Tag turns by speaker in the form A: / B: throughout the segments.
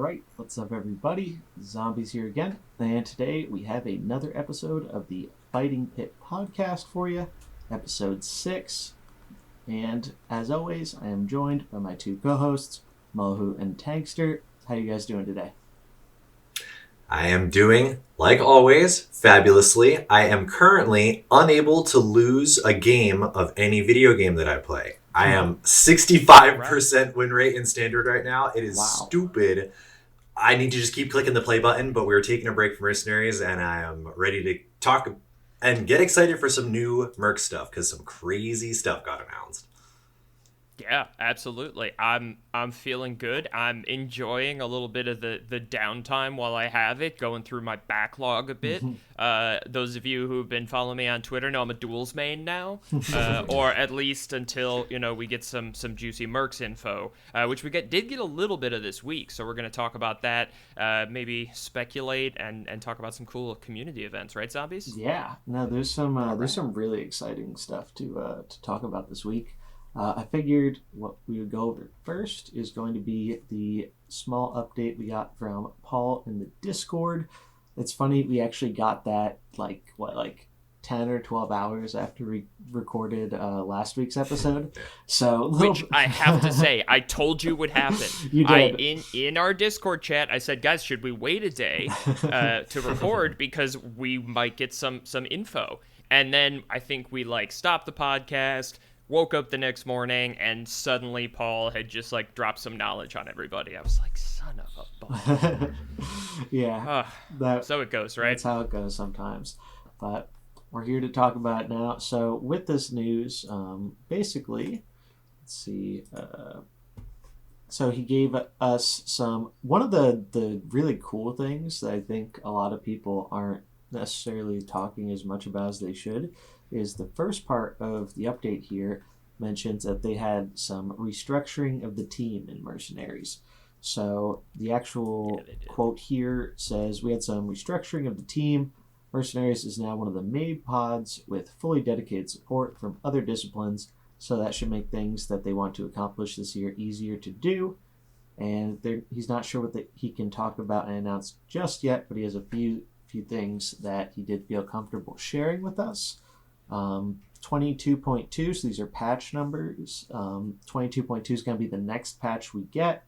A: Alright, what's up everybody? Zombies here again, and today we have another episode of the Fighting Pit podcast for you, episode 6. And as always, I am joined by my two co-hosts, Mullahoo and Tangster. How you guys doing today?
B: I am doing, like always, fabulously. I am currently unable to lose a game of any video game that I play. I am 65% win rate in standard right now. It is stupid. I need to just keep clicking the play button, but we're taking a break from Mercenaries, and I am ready to talk and get excited for some new Merc stuff, because some crazy stuff got announced.
C: Yeah, absolutely. I'm feeling good. I'm enjoying a little bit of the downtime while I have it, going through my backlog a bit. Those of you who've been following me on Twitter know I'm a duels main now, or at least until we get some juicy Mercs info, which we did get a little bit of this week. So we're going to talk about that, maybe speculate and talk about some cool community events, right, zombies?
A: Yeah, no, there's some really exciting stuff to talk about this week. I figured what we would go over first is going to be the small update we got from Paul in the Discord. It's funny, we actually got that like 10 or 12 hours after we recorded last week's episode. So
C: which I have to say, I told you would happen.
A: You did.
C: In our Discord chat, I said, guys, should we wait a day to record because we might get some info? And then I think we stopped the podcast, woke up the next morning, and suddenly Paul had just dropped some knowledge on everybody. I was like, son of a bum.
A: Yeah.
C: So it goes, right?
A: That's how it goes sometimes. But we're here to talk about it now. So with this news, basically, let's see. So he gave us one of the really cool things that I think a lot of people aren't necessarily talking as much about as they should is the first part of the update here mentions that they had some restructuring of the team in Mercenaries. So the actual quote here says, we had some restructuring of the team. Mercenaries is now one of the main pods with fully dedicated support from other disciplines, so that should make things that they want to accomplish this year easier to do. And he's not sure what he can talk about and announce just yet, but he has a few things that he did feel comfortable sharing with us. 22.2, so these are patch numbers. 22.2 is going to be the next patch we get.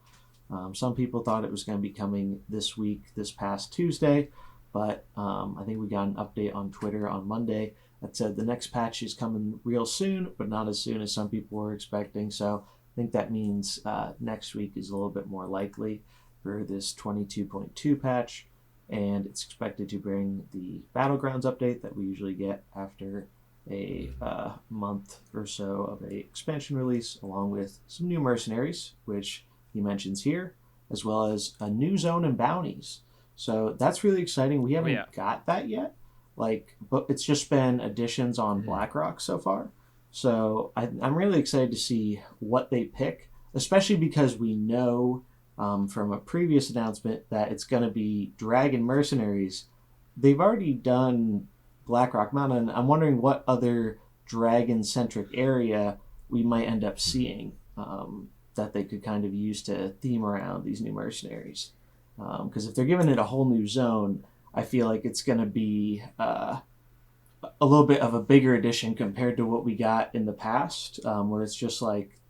A: Some people thought it was going to be coming this past Tuesday, but I think we got an update on Twitter on Monday that said the next patch is coming real soon, but not as soon as some people were expecting. So I think that means next week is a little bit more likely for this 22.2 patch, and it's expected to bring the Battlegrounds update that we usually get after a month or so of a expansion release, along with some new mercenaries, which he mentions here, as well as a new zone and bounties. So that's really exciting. We haven't got that yet, but it's just been additions on BlackRock so far. So I'm really excited to see what they pick, especially because we know from a previous announcement that it's going to be Dragon Mercenaries. They've already done BlackRock Mountain. I'm wondering what other dragon-centric area we might end up seeing that they could kind of use to theme around these new mercenaries. Because if they're giving it a whole new zone, I feel like it's going to be a little bit of a bigger addition compared to what we got in the past, where it's just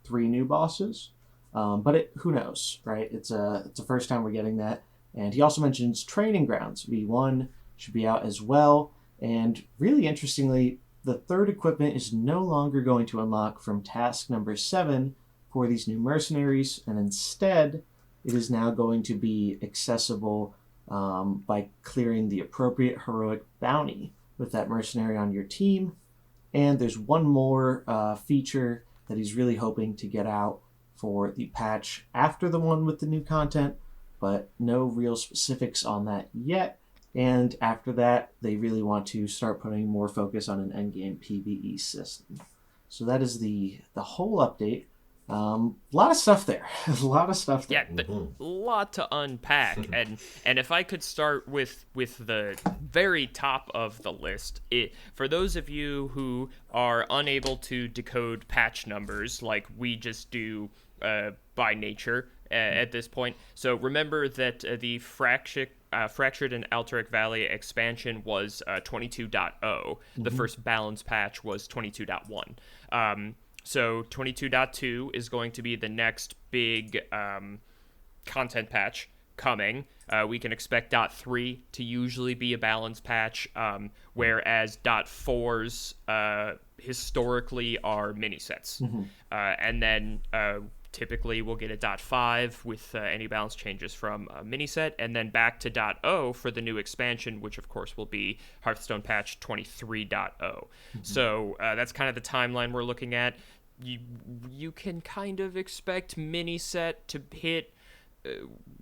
A: 3 new bosses. But who knows, right? It's the first time we're getting that. And he also mentions Training Grounds. V1 should be out as well. And really interestingly, the third equipment is no longer going to unlock from task number 7 for these new mercenaries, and instead it is now going to be accessible by clearing the appropriate heroic bounty with that mercenary on your team. And there's one more feature that he's really hoping to get out for the patch after the one with the new content, but no real specifics on that yet. And after that, they really want to start putting more focus on an endgame PvE system. So that is the whole update. A lot of stuff there. A
C: lot to unpack. and if I could start with the very top of the list, for those of you who are unable to decode patch numbers like we just do by nature, at this point. So remember that the Fractured and Alterac Valley expansion was 22.0. The first balance patch was 22.1. So 22.2 is going to be the next big content patch coming. We can expect .3 to usually be a balance patch, whereas .4s historically are mini sets. And then typically we'll get a .5 with any balance changes from a mini set, and then back to .0 for the new expansion, which of course will be Hearthstone patch 23.0. So that's kind of the timeline we're looking at. You can kind of expect mini set to hit.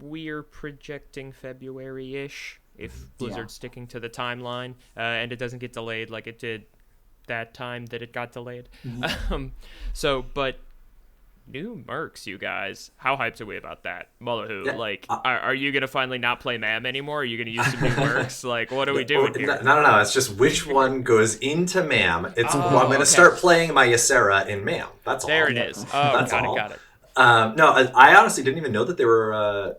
C: We're projecting February-ish if Blizzard's sticking to the timeline, and it doesn't get delayed like it did that time that it got delayed. But new Mercs, you guys. How hyped are we about that? Mullahoo, are you going to finally not play MAM anymore? Are you going to use some new Mercs? Like, what are we doing here?
B: No. It's just which one goes into MAM. I'm going to start playing my Ysera in MAM. That's all.
C: There it is. Oh, got it.
B: No, I honestly didn't even know that they were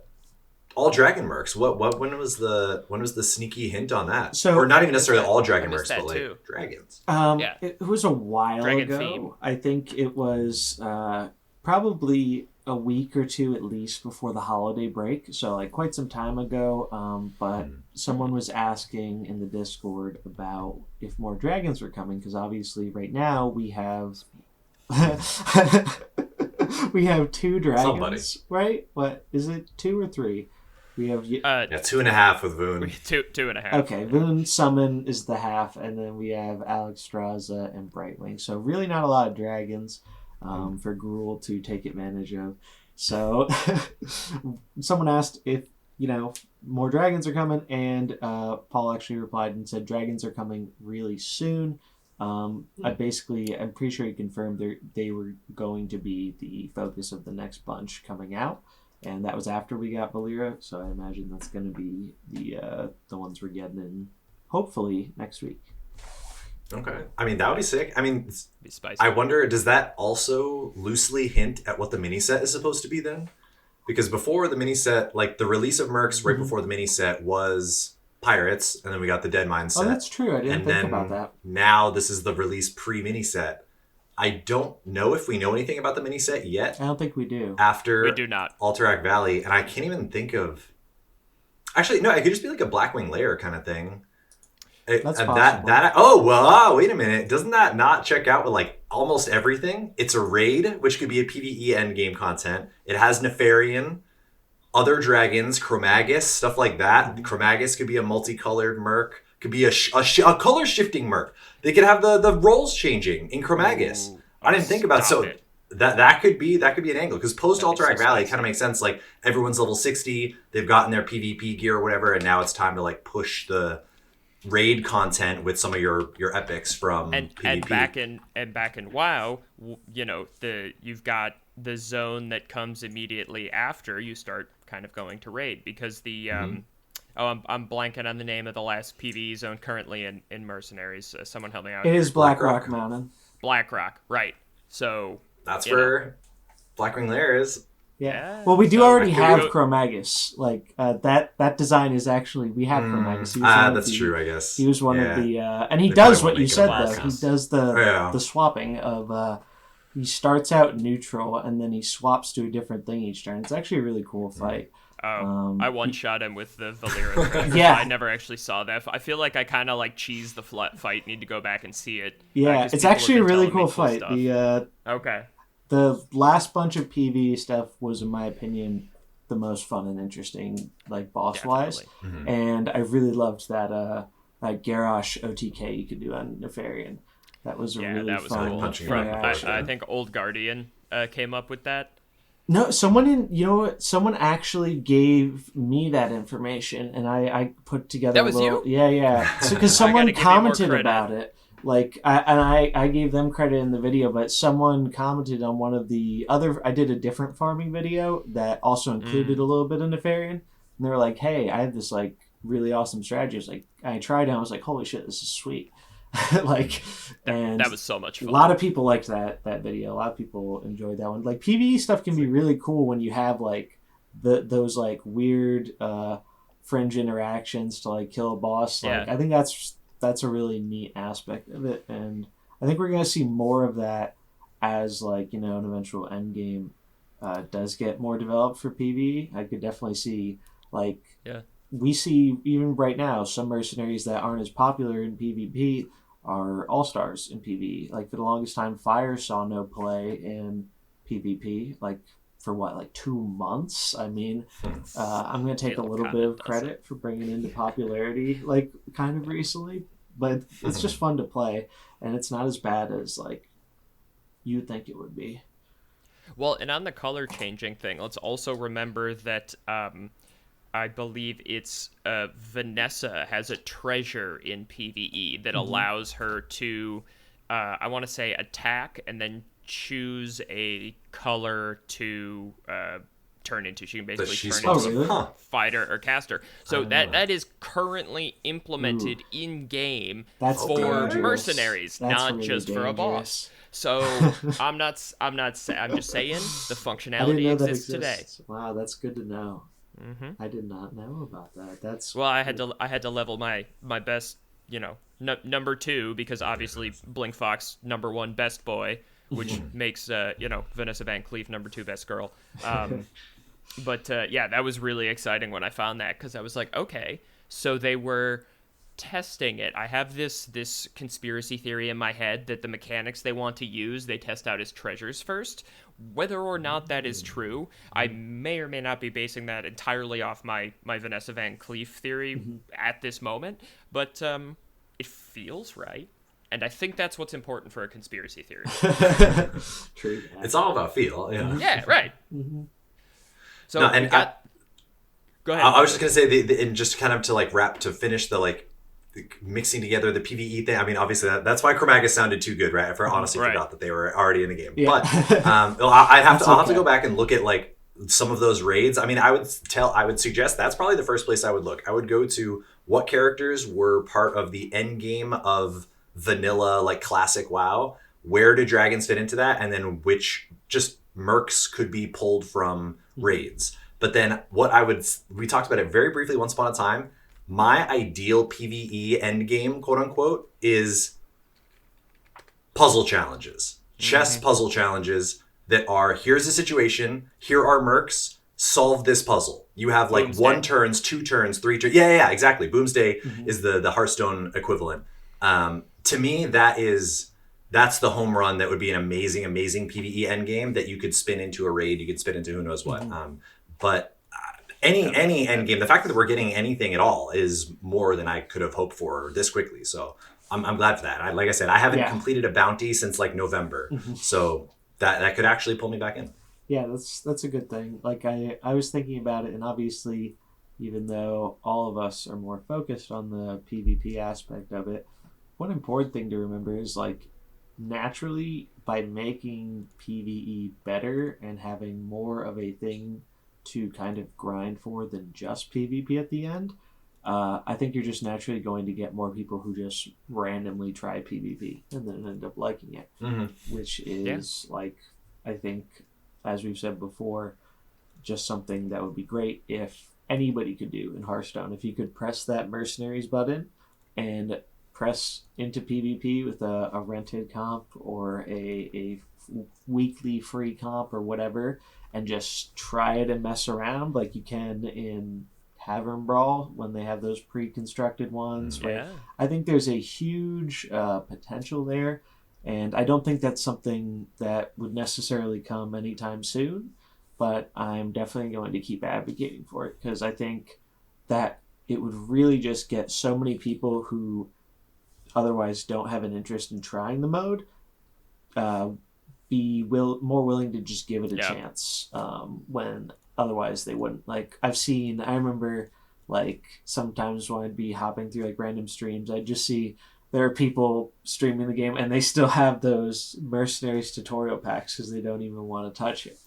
B: all Dragon Mercs. When was the sneaky hint on that?
A: So,
B: or not even necessarily all Dragon Mercs, but like
C: too.
B: dragons.
A: It was a while
C: Dragon
A: ago.
C: theme.
A: I think it was probably a week or two at least before the holiday break. So like quite some time ago. But someone was asking in the Discord about if more dragons were coming, because obviously right now we have we have 2 dragons, right? What is it, 2 or 3? We have
B: 2.5 with Voon.
C: 2.5.
A: Okay, Voon Summon is the half, and then we have Alexstrasza and Brightwing. So really not a lot of dragons for Gruul to take advantage of. So someone asked if more dragons are coming, and Paul actually replied and said dragons are coming really soon. I'm pretty sure he confirmed they were going to be the focus of the next bunch coming out, and that was after we got Valera. So I imagine that's going to be the ones we're getting in hopefully next week.
B: Okay, I mean that would be sick. I mean,
C: be spicy.
B: I wonder, does that also loosely hint at what the mini set is supposed to be then? Because before the mini set, like the release of Mercs right before the mini set was Pirates, and then we got the Dead Mind set.
A: Oh, that's true. I didn't think about that.
B: Now this is the release pre-mini set. I don't know if we know anything about the mini set yet.
A: I don't think we do.
B: After
C: we do not.
B: Alterac Valley, and I can't even think of. Actually, no, it could just be like a Blackwing Lair kind of thing.
A: That's possible.
B: Wait a minute. Doesn't that not check out with like almost everything? It's a raid, which could be a PvE endgame content. It has Nefarian, other dragons, Chromagus, stuff like that. Chromagus could be a multicolored Merc. Could be a color shifting Merc. They could have the roles changing in Chromagus. I didn't think about it. That could be an angle, because post Alterac Valley kind of makes sense. Like everyone's level 60, they've gotten their PvP gear or whatever, and now it's time to like push the raid content with some of your epics from PvP.
C: and back in WoW, you've got the zone that comes immediately after you start kind of going to raid, because the I'm blanking on the name of the last PvE zone currently in Mercenaries. Someone help me out.
A: It is Blackrock Mountain.
C: Blackrock, right? So
B: that's where Blackwing Lair is.
A: Yeah. Well, we do already have Chromagus. Like that design is actually, we have Chromagus.
B: That's true, I guess.
A: He was one of the and he does what you said though. He does the swapping of he starts out neutral and then he swaps to a different thing each turn. It's actually a really cool fight.
C: I one-shot him with the Valera.
A: Yeah.
C: I never actually saw that. I feel like I kind of like cheesed the fight. Need to go back and see it.
A: Yeah, it's actually a really cool fight.
C: Okay.
A: The last bunch of PvE stuff was, in my opinion, the most fun and interesting, like boss-wise. And I really loved that Garrosh OTK you could do on Nefarian. That was really fun.
C: Cool. I think Old Guardian came up with that.
A: No, someone actually gave me that information, and I put together.
C: That was you?
A: Yeah. Because someone commented about it. Like, I gave them credit in the video, but someone commented on one of the other. I did a different farming video that also included a little bit of Nefarian, and they were like, "Hey, I have this like really awesome strategy." I was like, I tried it, and I was like, "Holy shit, this is sweet!" And
C: that was so much fun.
A: A lot of people liked that video. A lot of people enjoyed that one. Like PvE stuff can be really cool when you have like those like weird fringe interactions to like kill a boss. Like
C: Yeah.
A: I think that's a really neat aspect of it, and I think we're gonna see more of that as like an eventual end game does get more developed for PvE. I could definitely see like
C: Yeah.
A: we see even right now some mercenaries that aren't as popular in PvP are all stars in PvE. Like for the longest time, Fire saw no play in PvP. Like for what, like 2 months? I mean, I'm gonna take a
C: Halo
A: little bit
C: kinda
A: of
C: does it.
A: credit for bringing into popularity, like kind of recently, but it's just fun to play, and it's not as bad as like you'd think it would be.
C: Well, and on the color changing thing, let's also remember that I believe it's Vanessa has a treasure in PvE that
A: Mm-hmm.
C: allows her to, I want to say, attack and then choose a color to turn into. She can
B: That
C: basically
B: she's
C: turn
A: Oh,
B: supposed
C: into
B: to.
C: a
A: really?
B: Huh.
C: fighter or caster.
B: I
C: So
B: didn't know that.
C: that is currently
A: Ooh,
C: implemented in game
A: that's
C: for
B: Okay.
A: dangerous.
C: mercenaries,
A: That's
C: not
A: really
C: just for a boss.
A: dangerous.
C: So I'm just saying the
A: I didn't
C: functionality
A: know that
C: exists today.
A: exists. Wow, that's good to know.
C: Hmm.
A: I did not know about that. That's
C: Well, I had to level my best, number two, because obviously Blink Fox number one best boy, which makes Vanessa Van Cleef number two best girl. But yeah, that was really exciting when I found that, because I was like, okay, so they were testing it. I have this conspiracy theory in my head that the mechanics they want to use, they test out as treasures first. Whether or not that is true, I may or may not be basing that entirely off my Vanessa Van Cleef theory at this moment, but it feels right. And I think that's what's important for a conspiracy theory.
A: true
B: It's
A: that.
B: all about feel. Yeah.
C: Yeah, right.
A: Mm-hmm.
C: So
B: No,
C: we
B: and
C: got. Go ahead.
B: I was just gonna say and just kind of to like wrap to finish the like mixing together the PVE thing. I mean, obviously that's why Chromagus sounded too good, right? I honestly
C: Right.
B: forgot that they were already in the game.
A: Yeah.
B: But I'd have
A: That's
B: to I'll have to
A: okay.
B: go back and look at like some of those raids. I mean, I would suggest that's probably the first place I would look. I would go to what characters were part of the end game of vanilla like classic WoW. Where do dragons fit into that? And then which just mercs could be pulled from raids. But then we talked about it very briefly once upon a time. My ideal PvE endgame, quote unquote, is puzzle challenges, chess puzzle challenges that are here's the situation, here are mercs, solve this puzzle. You have like
C: Boomsday.
B: 1 turns, 2 turns, 3 turns. Yeah, exactly. Boomsday
A: Mhm.
B: is the Hearthstone equivalent. To me, that's the home run that would be an amazing, amazing PvE endgame that you could spin into a raid, you could spin into who knows what. But any end game, the fact that we're getting anything at all is more than I could have hoped for this quickly. So I'm glad for that. Like I said, I haven't
A: Yeah.
B: completed a bounty since like November, so that could actually pull me back in.
A: Yeah, that's a good thing. Like I was thinking about it, and obviously, even though all of us are more focused on the PvP aspect of it, one important thing to remember is like naturally by making PvE better and having more of a thing to kind of grind for than just PvP at the end, I think you're just naturally going to get more people who just randomly try PvP and then end up liking it, which is like, I think, as we've said before, just something that would be great if anybody could do in Hearthstone. If you could press that Mercenaries button and press into PvP with a rented comp or a weekly free comp or whatever, and just try it and mess around like you can in Tavern Brawl when they have those pre-constructed ones, right?
C: Yeah.
A: I think there's a huge potential there, and I don't think that's something that would necessarily come anytime soon, but I'm definitely going to keep advocating for it because I think that it would really just get so many people who otherwise don't have an interest in trying the mode uh, more willing to just give it a chance when otherwise they wouldn't. Like I remember like sometimes when I'd be hopping through like random streams, I'd just see there are people streaming the game and they still have those Mercenaries tutorial packs because they don't even want to touch it.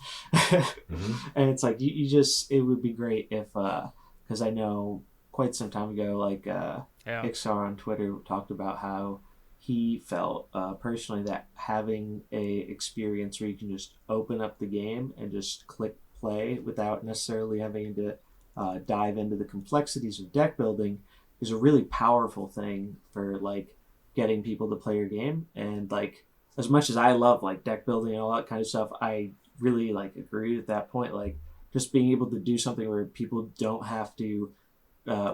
A: And it's like you just it would be great if because I know quite some time ago like Ixar on Twitter talked about how he felt personally that having a experience where you can just open up the game and just click play without necessarily having to dive into the complexities of deck building is a really powerful thing for like getting people to play your game. And like as much as I love like deck building and all that kind of stuff, I really like agree with that point. Like just being able to do something where people don't have to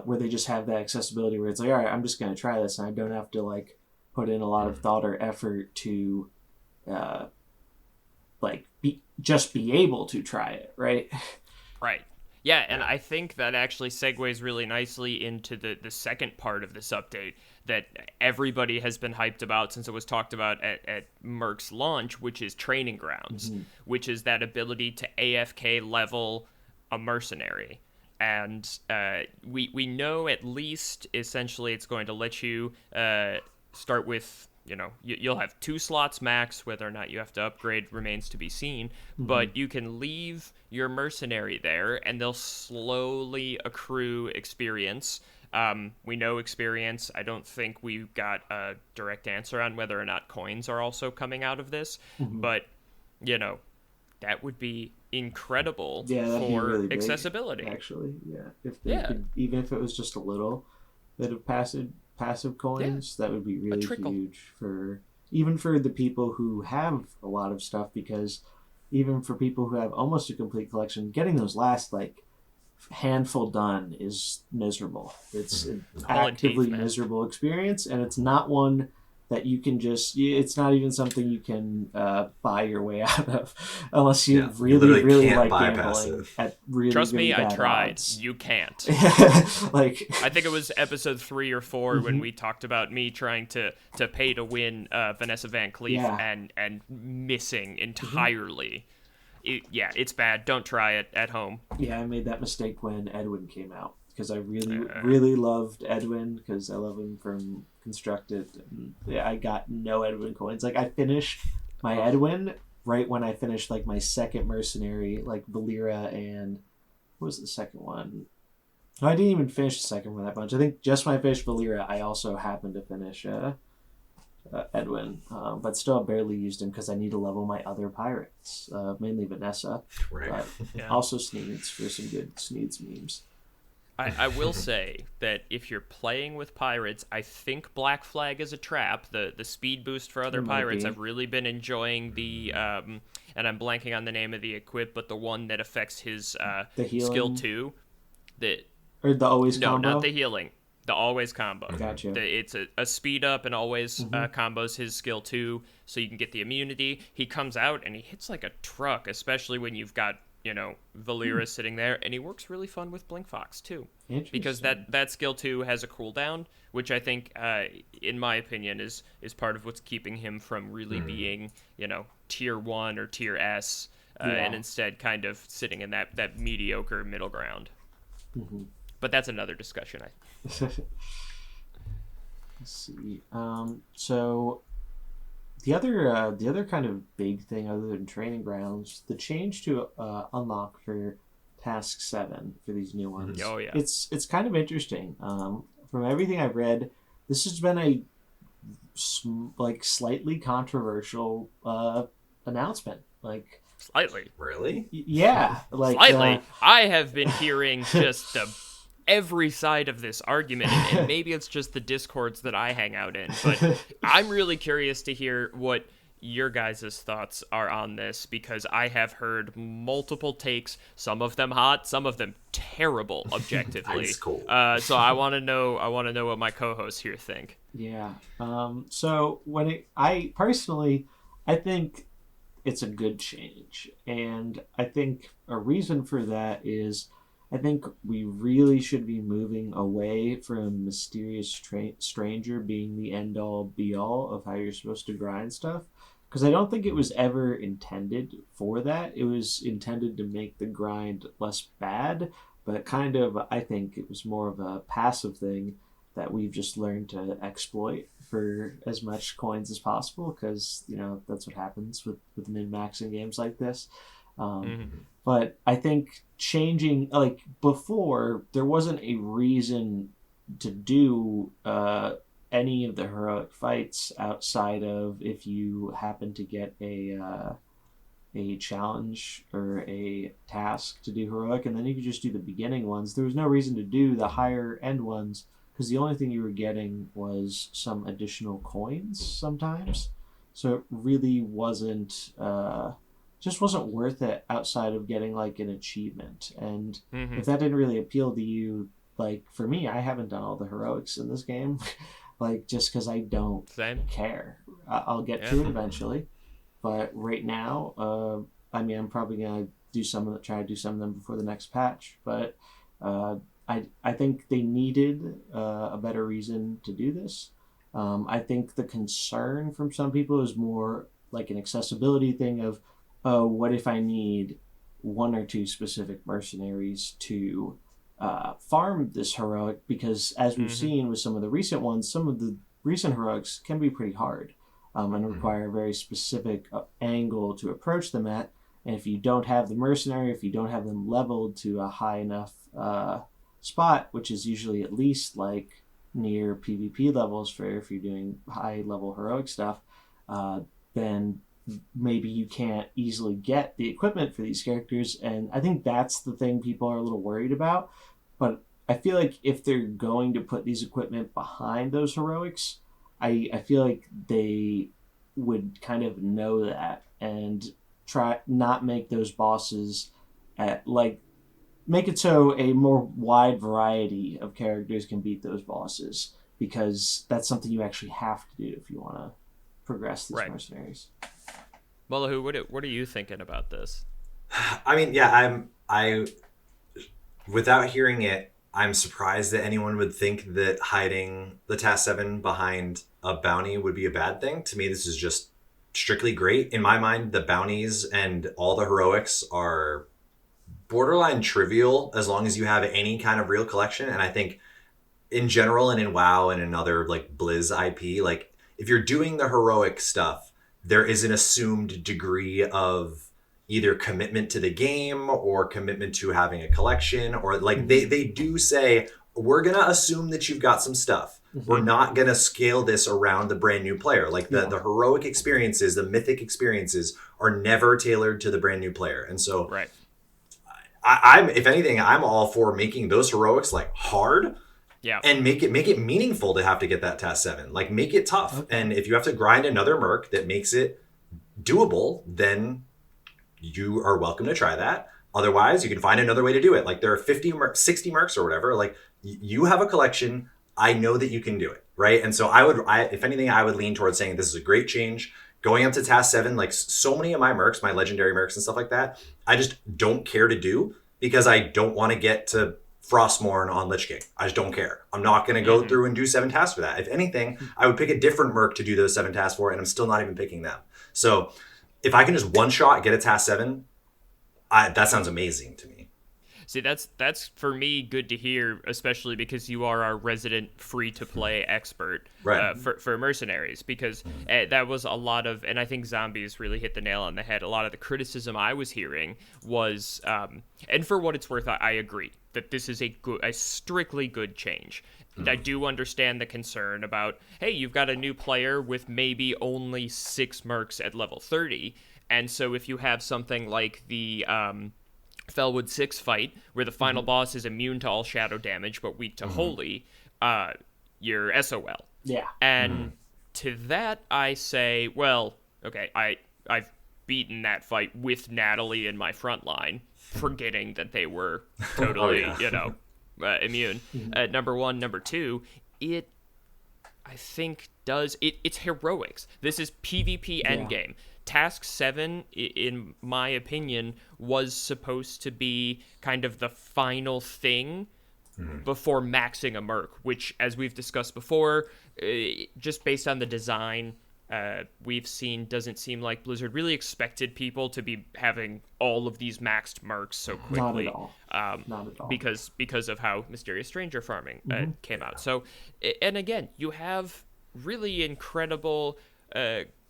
A: where they just have that accessibility where it's like, all right, I'm just going to try this and I don't have to like put in a lot of thought or effort to uh, be able to try it, right?
C: Right. Yeah, and I think that actually segues really nicely into the second part of this update that everybody has been hyped about since it was talked about at Mercs launch, which is Training Grounds, which is that ability to AFK level a mercenary. And we know at least essentially it's going to let you start with, you'll have 2 slots max. Whether or not you have to upgrade remains to be seen. But you can leave your mercenary there, and they'll slowly accrue experience. We know experience. I don't think we've got a direct answer on whether or not coins are also coming out of this. But, that would be incredible for
A: really big,
C: accessibility.
A: Actually, yeah. If they could, even if it was just a little bit of passive coins, that would be really huge for the people who have a lot of stuff, because even for people who have almost a complete collection, getting those last like handful done is miserable. It's an actively miserable experience, and it's not one that you can it's not even something you can buy your way out of unless you really like gambling at really
C: Trust me,
A: bad
C: I tried.
A: odds.
C: You can't.
A: Like
C: I think it was episode 3 or 4 when we talked about me trying to pay to win Vanessa Van Cleef and missing entirely. It's bad. Don't try it at home.
A: Yeah, I made that mistake when Edwin came out, because I really loved Edwin, because I love him from Constructed. And I got no Edwin coins. Like I finished my Edwin right when I finished like my second mercenary, like Valera, and what was the second one? No, I didn't even finish the second one that bunch. I think just when I finished Valera, I also happened to finish Edwin, but still barely used him because I need to level my other pirates, mainly Vanessa, but also Sneeds for some good Sneeds memes.
C: I will say that if you're playing with pirates, I think Black Flag is a trap. The speed boost for other pirates, I've really been enjoying the, and I'm blanking on the name of the equip, but the one that affects his skill 2.
A: Or the always combo?
C: No, not the healing. The always combo.
A: Gotcha.
C: It's a speed up and always combos his skill 2, so you can get the immunity. He comes out and he hits like a truck, especially when you've got, Valera sitting there, and he works really fun with Blink Fox too. Because that skill 2 has a cooldown, which I think, in my opinion, is part of what's keeping him from really being, tier 1 or tier S, and instead kind of sitting in that mediocre middle ground. But that's another discussion.
A: Let's see. So the other kind of big thing other than Training Grounds, the change to unlock for Task 7 for these new ones.
C: Oh yeah.
A: It's kind of interesting. From everything I've read, this has been a slightly controversial announcement. Like
C: slightly.
B: Really?
A: Yeah. Like
C: slightly. I have been hearing just every side of this argument, and maybe it's just the discords that I hang out in, but I'm really curious to hear what your guys' thoughts are on this, because I have heard multiple takes, some of them hot, some of them terrible objectively.
B: That's cool.
C: So I want to know what my co-hosts here think.
A: Yeah. So I personally think it's a good change, and I think a reason for that is I think we really should be moving away from Mysterious Stranger being the end-all, be-all of how you're supposed to grind stuff, because I don't think it was ever intended for that. It was intended to make the grind less bad, but kind of, I think it was more of a passive thing that we've just learned to exploit for as much coins as possible, because, that's what happens with min-maxing games like this. But I think changing, like before, there wasn't a reason to do any of the heroic fights outside of if you happen to get a a challenge or a task to do heroic, and then you could just do the beginning ones. There was no reason to do the higher end ones because the only thing you were getting was some additional coins sometimes. So it really wasn't just wasn't worth it outside of getting like an achievement. And
C: Mm-hmm.
A: if that didn't really appeal to you, like for me, I haven't done all the heroics in this game, like just because I don't
C: Same.
A: care. I'll get
C: Yeah.
A: to it eventually, but right now, I mean, I'm probably gonna do some of the, try to do some of them before the next patch. But I think they needed a better reason to do this. I think the concern from some people is more like an accessibility thing of, oh, what if I need one or two specific mercenaries to farm this heroic? Because as we've
C: Mm-hmm.
A: seen with some of the recent ones, some of the recent heroics can be pretty hard and
B: Mhm.
A: require a very specific angle to approach them at. And if you don't have the mercenary, if you don't have them leveled to a high enough spot, which is usually at least like near PvP levels for if you're doing high level heroic stuff, then maybe you can't easily get the equipment for these characters. And I think that's the thing people are a little worried about. But I feel like if they're going to put these equipment behind those heroics, I feel like they would kind of know that and try not make those bosses at like make it so a more wide variety of characters can beat those bosses because that's something you actually have to do if you want to progress these
C: Right.
A: mercenaries.
C: Mullahoo, what are you thinking about this?
B: I mean, yeah, I without hearing it, I'm surprised that anyone would think that hiding the task 7 behind a bounty would be a bad thing. To me, this is just strictly great. In my mind, the bounties and all the heroics are borderline trivial as long as you have any kind of real collection. And I think in general and in WoW and in other like Blizz IP, like if you're doing the heroic stuff, there is an assumed degree of either commitment to the game or commitment to having a collection, or like they do say we're gonna assume that you've got some stuff. We're not gonna scale this around the brand new player. Like the heroic experiences, the mythic experiences are never tailored to the brand new player. And so
C: Right.
B: I'm if anything, I'm all for making those heroics like hard
C: Yeah.
B: and make it meaningful to have to get that task 7. Like make it tough.
A: Okay.
B: And if you have to grind another merc that makes it doable, then you are welcome to try that. Otherwise, you can find another way to do it. Like there are 50 60 mercs or whatever. Like you have a collection. I know that you can do it, right? And so if anything, I would lean towards saying this is a great change. Going up to task 7, like so many of my mercs, my legendary mercs and stuff like that, I just don't care to do because I don't want to get to Frostmourne on Lich King. I just don't care. I'm not going to go through and do 7 tasks for that. If anything, I would pick a different merc to do those 7 tasks for, and I'm still not even picking them. So if I can just one shot get a task 7, that sounds amazing to me.
C: See, that's for me good to hear, especially because you are our resident free-to-play expert
B: Right.
C: for Mercenaries, because that was a lot of, and I think Zombies really hit the nail on the head. A lot of the criticism I was hearing was, and for what it's worth, I agree that this is a strictly good change. And I do understand the concern about, hey, you've got a new player with maybe only 6 mercs at level 30, and so if you have something like the Felwood 6 fight, where the final boss is immune to all shadow damage but weak to holy, you're SOL.
A: Yeah.
C: And to that I say, well, okay, I've beaten that fight with Natalie in my front line, forgetting that they were totally, immune. Number one. Number two, it, I think, it's heroics. This is PvP endgame. Task 7, in my opinion, was supposed to be kind of the final thing before maxing a merc, which, as we've discussed before, just based on the design we've seen, doesn't seem like Blizzard really expected people to be having all of these maxed mercs so quickly.
A: Not at all. Not at all.
C: Because of how Mysterious Stranger farming came out. So, and again, you have really incredible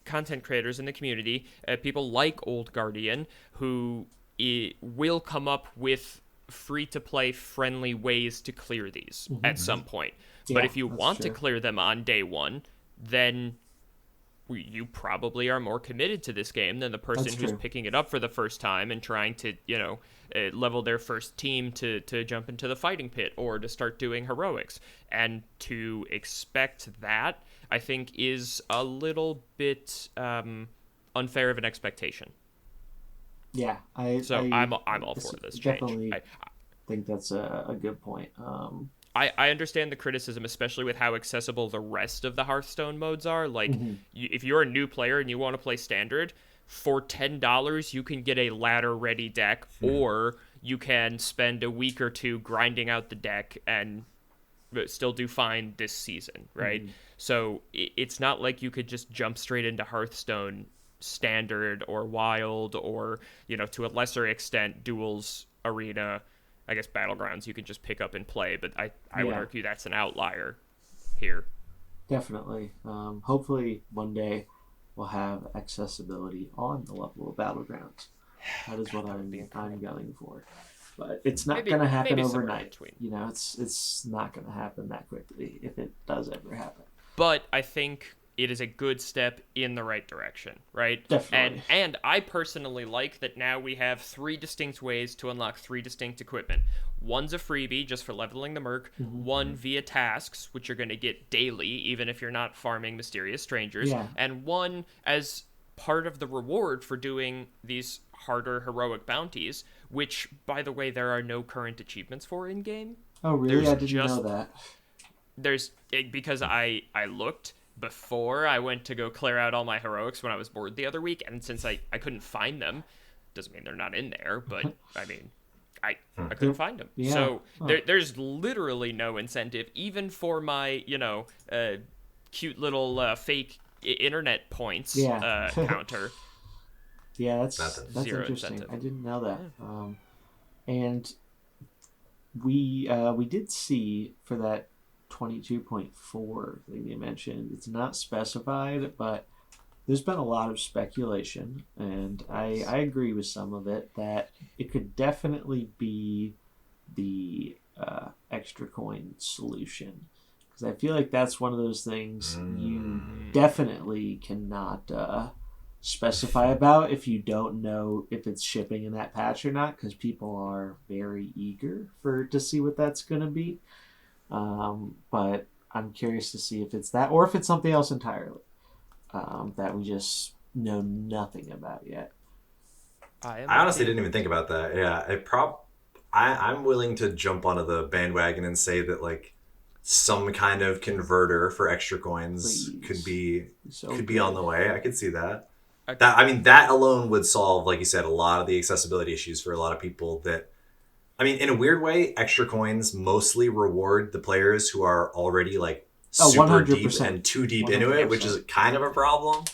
C: content creators in the community, people like Old Guardian, who will come up with free-to-play friendly ways to clear these at some point. But if you want to clear them on day one, then you probably are more committed to this game than the person
A: That's
C: who's
A: true.
C: picking it up for the first time and trying to, level their first team to jump into the fighting pit or to start doing heroics. And to expect that, I think, is a little bit unfair of an expectation.
A: Yeah,
C: So I'm all for this change.
A: definitely think that's a good point.
C: I understand the criticism, especially with how accessible the rest of the Hearthstone modes are. Like,
A: Mhm.
C: if you're a new player and you want to play Standard, for $10, you can get a ladder-ready deck, or you can spend a week or two grinding out the deck and still do fine this season, right? So it's not like you could just jump straight into Hearthstone Standard or Wild or, to a lesser extent, Duels, Arena, I guess Battlegrounds you can just pick up and play, but I would
A: Yeah.
C: argue that's an outlier here.
A: Definitely. Hopefully one day we'll have accessibility on the level of Battlegrounds. That is what I'm gunning for. But it's not going to happen
C: maybe somewhere in
A: overnight.
C: between.
A: It's not going to happen that quickly if it does ever happen.
C: But I think it is a good step in the right direction, right?
A: Definitely.
C: And I personally like that now we have 3 distinct ways to unlock 3 distinct equipment. One's a freebie just for leveling the Merc, one via tasks, which you're going to get daily, even if you're not farming Mysterious Strangers,
A: Yeah.
C: and one as part of the reward for doing these harder heroic bounties, which, by the way, there are no current achievements for in-game.
A: Oh, really?
C: There's
A: I didn't
C: just-
A: know that.
C: Because I looked before I went to go clear out all my heroics when I was bored the other week, and since I couldn't find them, doesn't mean they're not in there, but I mean, I couldn't find them.
A: Yeah.
C: So
A: Huh.
C: there's literally no incentive, even for my cute little fake internet points
A: Yeah.
C: counter.
A: Yeah, that's
C: Zero
A: interesting.
C: incentive.
A: I didn't know that. And we did see for that 22.4 thing you mentioned, it's not specified, but there's been a lot of speculation, and I agree with some of it that it could definitely be the extra coin solution, because I feel like that's one of those things you definitely cannot specify about if you don't know if it's shipping in that patch or not, because people are very eager to see what that's going to be. But I'm curious to see if it's that or if it's something else entirely that we just know nothing about yet.
B: I honestly didn't even think about that. Yeah, I'm willing to jump onto the bandwagon and say that like some kind of converter for extra coins could be on the way. I could see that. That alone would solve, like you said, a lot of the accessibility issues for a lot of people. That, I mean, in a weird way, extra coins mostly reward the players who are already like super deep and too deep into it, which is kind of a problem.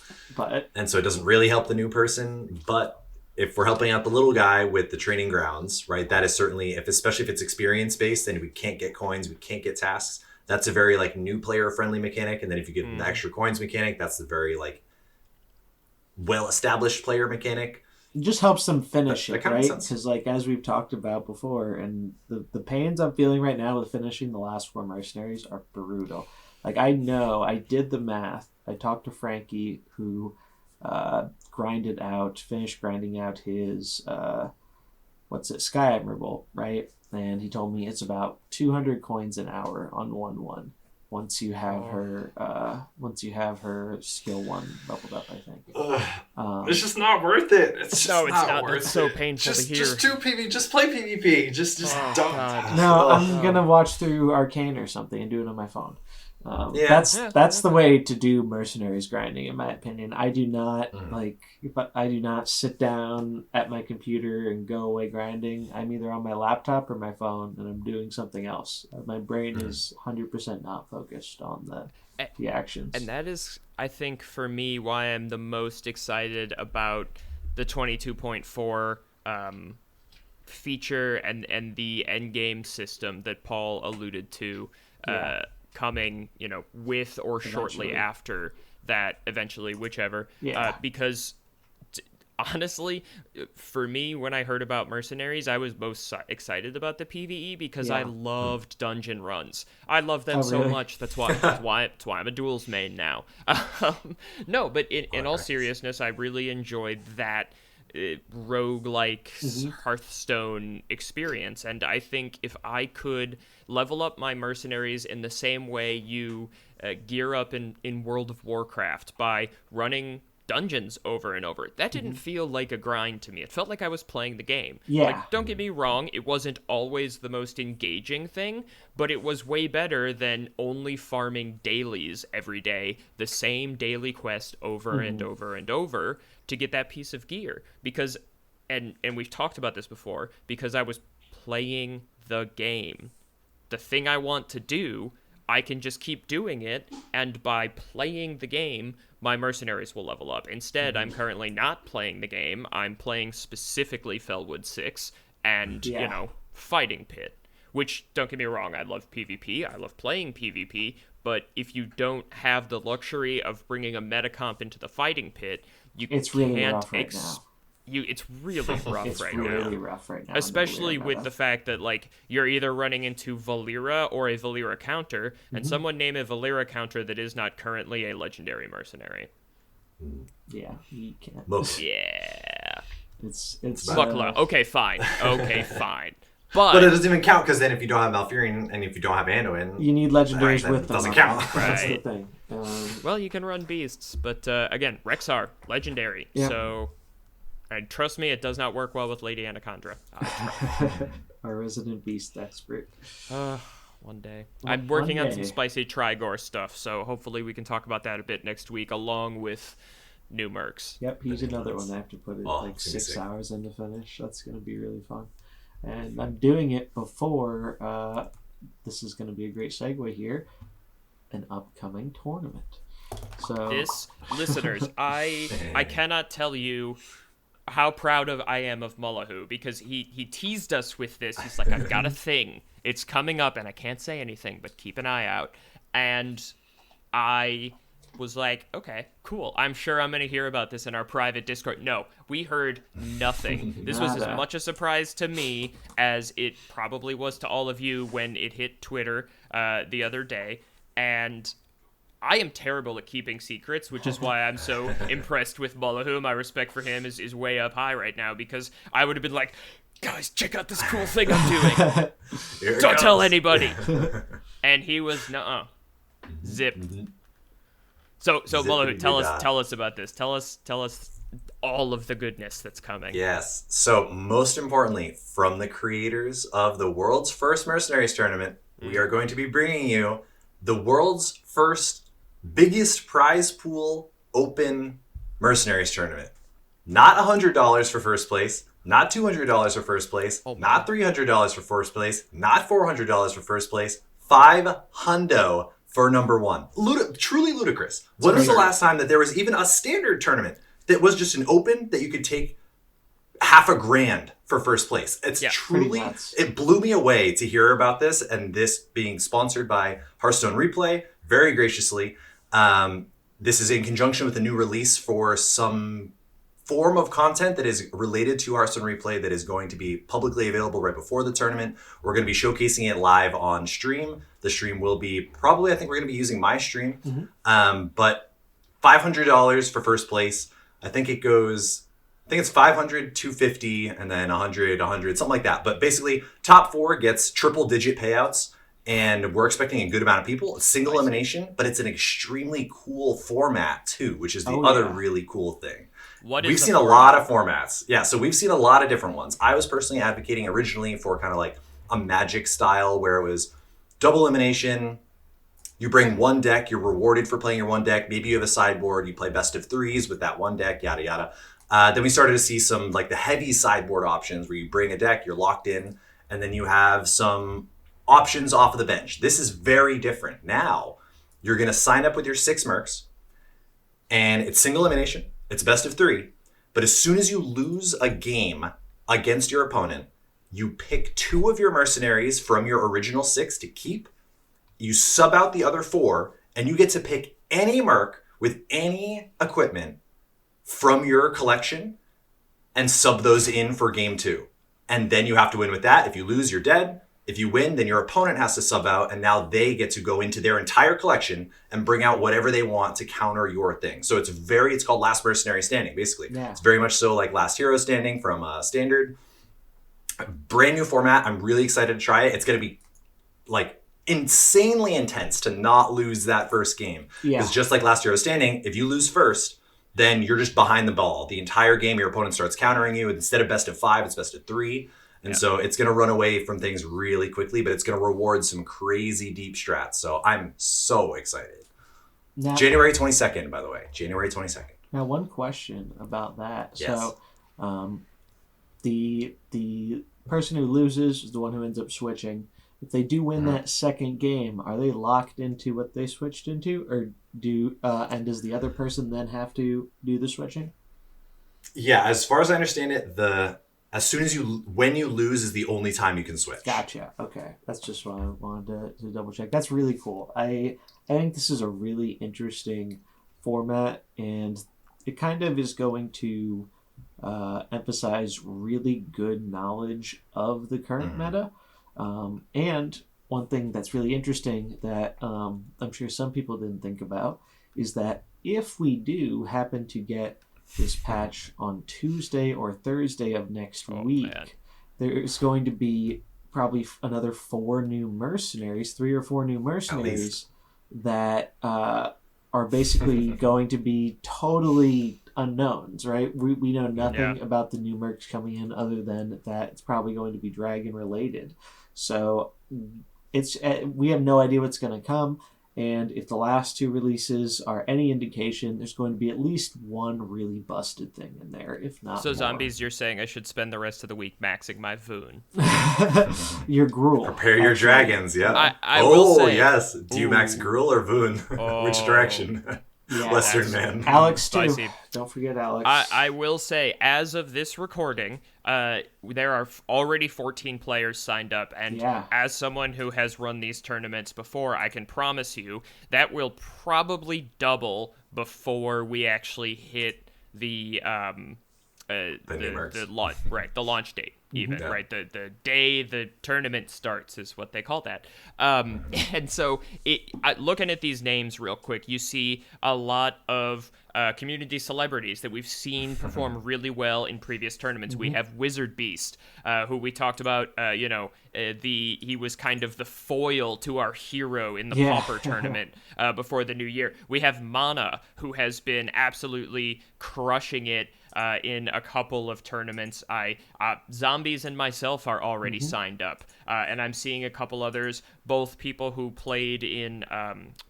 B: And so it doesn't really help the new person. But if we're helping out the little guy with the training grounds, right, that is certainly, especially if it's experience based and we can't get coins, we can't get tasks, that's a very like new player friendly mechanic. And then if you get the extra coins mechanic, that's the very like well-established player mechanic.
A: It just helps them finish it, right?
B: Because
A: like as we've talked about before, and the pains I'm feeling right now with finishing the last 4 Mercenaries are brutal. Like, I know, I did the math. I talked to Frankie, who finished grinding out his Sky Admirable, right? And he told me it's about 200 coins an hour on 1/1. Once you have her skill 1 leveled up, I think.
B: It's just not worth it.
C: It's not worth it. That's so painful to hear.
B: Just do PvP. Just play PvP. Just don't.
C: God.
A: No, I'm gonna watch through Arcane or something and do it on my phone. That's the way to do Mercenaries grinding, in my opinion. I do not I do not sit down at my computer and go away grinding. I'm either on my laptop or my phone, and I'm doing something else. My brain is 100% not focused on the actions.
C: And that is, I think, for me, why I'm the most excited about the 22.4 feature and the endgame system that Paul alluded to. Coming, with or shortly after that, eventually, whichever. Because honestly, for me, when I heard about Mercenaries, I was most excited about the PvE because I
A: Yeah.
C: loved dungeon runs. I love them
A: Oh,
C: so
A: really?
C: much. That's why I'm a duels main now. No, but in all
B: Nice.
C: seriousness, I really enjoyed that roguelike
A: Mm-hmm.
C: Hearthstone experience, and I think if I could level up my mercenaries in the same way you gear up in World of Warcraft by running dungeons over and over, that didn't feel like a grind to me. It felt like I was playing the game.
A: Yeah.
C: Like, don't get me wrong, it wasn't always the most engaging thing, but it was way better than only farming dailies every day, the same daily quest over and over and over to get that piece of gear. Because, and we've talked about this before, because I was playing the game. The thing I want to do, I can just keep doing it, and by playing the game, my mercenaries will level up. Instead, I'm currently not playing the game. I'm playing specifically Felwood 6 and,
A: Yeah.
C: Fighting Pit. Which, don't get me wrong, I love PvP. I love playing PvP. But if you don't have the luxury of bringing a metacomp into the Fighting Pit, you
A: It's really
C: can't
A: rough right now.
C: it's really rough
A: It's
C: right
A: really
C: now.
A: rough right now.
C: Especially with the fact that, like, you're either running into Valera or a Valera counter, and someone name a Valera counter that is not currently a legendary mercenary.
A: Yeah, you can't.
B: Most.
C: Yeah.
A: It's
C: Buckler. Okay, fine. Okay, fine.
B: But it doesn't even count because then if you don't have Malfurion and if you don't have Anduin,
A: you need legendaries
B: that
A: with them.
B: doesn't count.
A: That's the
C: Right.
A: thing.
C: Well, you can run beasts, but again, Rexar, legendary.
A: Yeah.
C: So, and trust me, it does not work well with Lady Anacondra.
A: Our resident beast expert.
C: One day.
A: Well,
C: I'm working
A: one
C: on some
A: day.
C: spicy Trigor stuff, so hopefully we can talk about that a bit next week, along with new Mercs.
A: Yep, he's another one I have to put in like
B: it's gonna be
A: 6
B: sick.
A: hours in to finish. That's going to be really fun. And I'm doing it before, this is going to be a great segue here, an upcoming tournament. So
C: This, listeners, I cannot tell you how proud of I am of Mullahoo, because he teased us with this. He's like, I've got a thing. It's coming up, and I can't say anything, but keep an eye out. And I was like, okay, cool. I'm sure I'm going to hear about this in our private Discord. No, we heard nothing. This was as
A: Nada.
C: much a surprise to me as it probably was to all of you when it hit Twitter the other day. And I am terrible at keeping secrets, which is why I'm so impressed with Mullahoo. My respect for him is way up high right now, because I would have been like, guys, check out this cool thing I'm doing.
B: Here it
C: Don't tell
B: comes.
C: anybody. And he was, nuh-uh. Zip. So Mullahoo, tell us about this. Tell us all of the goodness that's coming.
B: Yes. So most importantly, from the creators of the world's first Mercenaries tournament, we are going to be bringing you the world's first biggest prize pool open Mercenaries tournament. Not $100 for first place, not $200 for first place, not $300 for first place, not $400 for first place, $500 for number one. Truly ludicrous. When was the last time that there was even a standard tournament that was just an open that you could take $500,000 for first place? It's truly,
A: nuts.
B: it blew me away to hear about this, and this being sponsored by Hearthstone Replay very graciously. This is in conjunction with a new release for some form of content that is related to Hearthstone Replay that is going to be publicly available right before the tournament. We're going to be showcasing it live on stream. The stream will be probably, I think we're going to be using my stream. But $500 for first place. I think it's 500, 250, and then 100, something like that. But basically, top four gets triple digit payouts, and we're expecting a good amount of people. It's single elimination, but it's an extremely cool format too, which is the other really cool thing. We've seen a lot of formats. Yeah, so we've seen a lot of different ones. I was personally advocating originally for kind of like a Magic style where it was double elimination. You bring one deck, you're rewarded for playing your one deck. Maybe you have a sideboard, you play best of threes with that one deck, yada, yada. Then we started to see some like the heavy sideboard options where you bring a deck, you're locked in, and then you have some options off of the bench. This is very different. Now, you're going to sign up with your 6 Mercs, and it's single elimination. It's best of 3. But as soon as you lose a game against your opponent, you pick 2 of your mercenaries from your original 6 to keep. You sub out the other 4, and you get to pick any Merc with any equipment from your collection and sub those in for game 2. And then you have to win with that. If you lose, you're dead. If you win, then your opponent has to sub out, and now they get to go into their entire collection and bring out whatever they want to counter your thing. So it's called Last Mercenary Standing, basically.
A: Yeah.
B: It's very much so like Last Hero Standing from Standard. Brand new format. I'm really excited to try it. It's going to be like insanely intense to not lose that first game.
A: Yeah.
B: Because just like Last Hero Standing, if you lose first, then you're just behind the ball. The entire game, your opponent starts countering you. Instead of best of 5, it's best of 3. And so it's going to run away from things really quickly, but it's going to reward some crazy deep strats. So I'm so excited.
A: Now,
B: January 22nd, by the way. January 22nd.
A: Now, one question about that.
B: Yes.
A: So, the person who loses is the one who ends up switching. If they do win that second game, are they locked into what they switched into, or and does the other person then have to do the switching?
B: Yeah, as far as I understand it, when you lose is the only time you can switch.
A: Gotcha. Okay, that's just what I wanted to double check. That's really cool. I think this is a really interesting format, and it kind of is going to emphasize really good knowledge of the current meta. And one thing that's really interesting that I'm sure some people didn't think about is that if we do happen to get this patch on Tuesday or Thursday of next week,
C: man.
A: there's going to be probably another 3 or 4 new mercenaries that are basically going to be totally unknowns, right? We know nothing about the new mercs coming in other than that it's probably going to be dragon related. So we have no idea what's going to come. And if the last 2 releases are any indication, there's going to be at least one really busted thing in there, if not
C: So
A: more.
C: Zombies, you're saying I should spend the rest of the week maxing my Voon.
A: Your gruel.
B: Prepare your dragons, yeah.
C: I will say,
B: yes. Do you max Gruel or Voon? Which direction?
A: Yeah,
B: Western man.
A: Alex, too.
C: Spicy.
A: Don't forget Alex.
C: I will say, as of this recording, there are already 14 players signed up, and as someone who has run these tournaments before, I can promise you that will probably double before we actually hit the launch date. Even right, the day the tournament starts is what they call that. And so, looking at these names real quick, you see a lot of community celebrities that we've seen perform really well in previous tournaments. We have Wizard Beast, who we talked about. He was kind of the foil to our hero in the Pauper tournament before the new year. We have Mana, who has been absolutely crushing it in a couple of tournaments. Zombies and myself are already signed up, and I'm seeing a couple others, both people who played in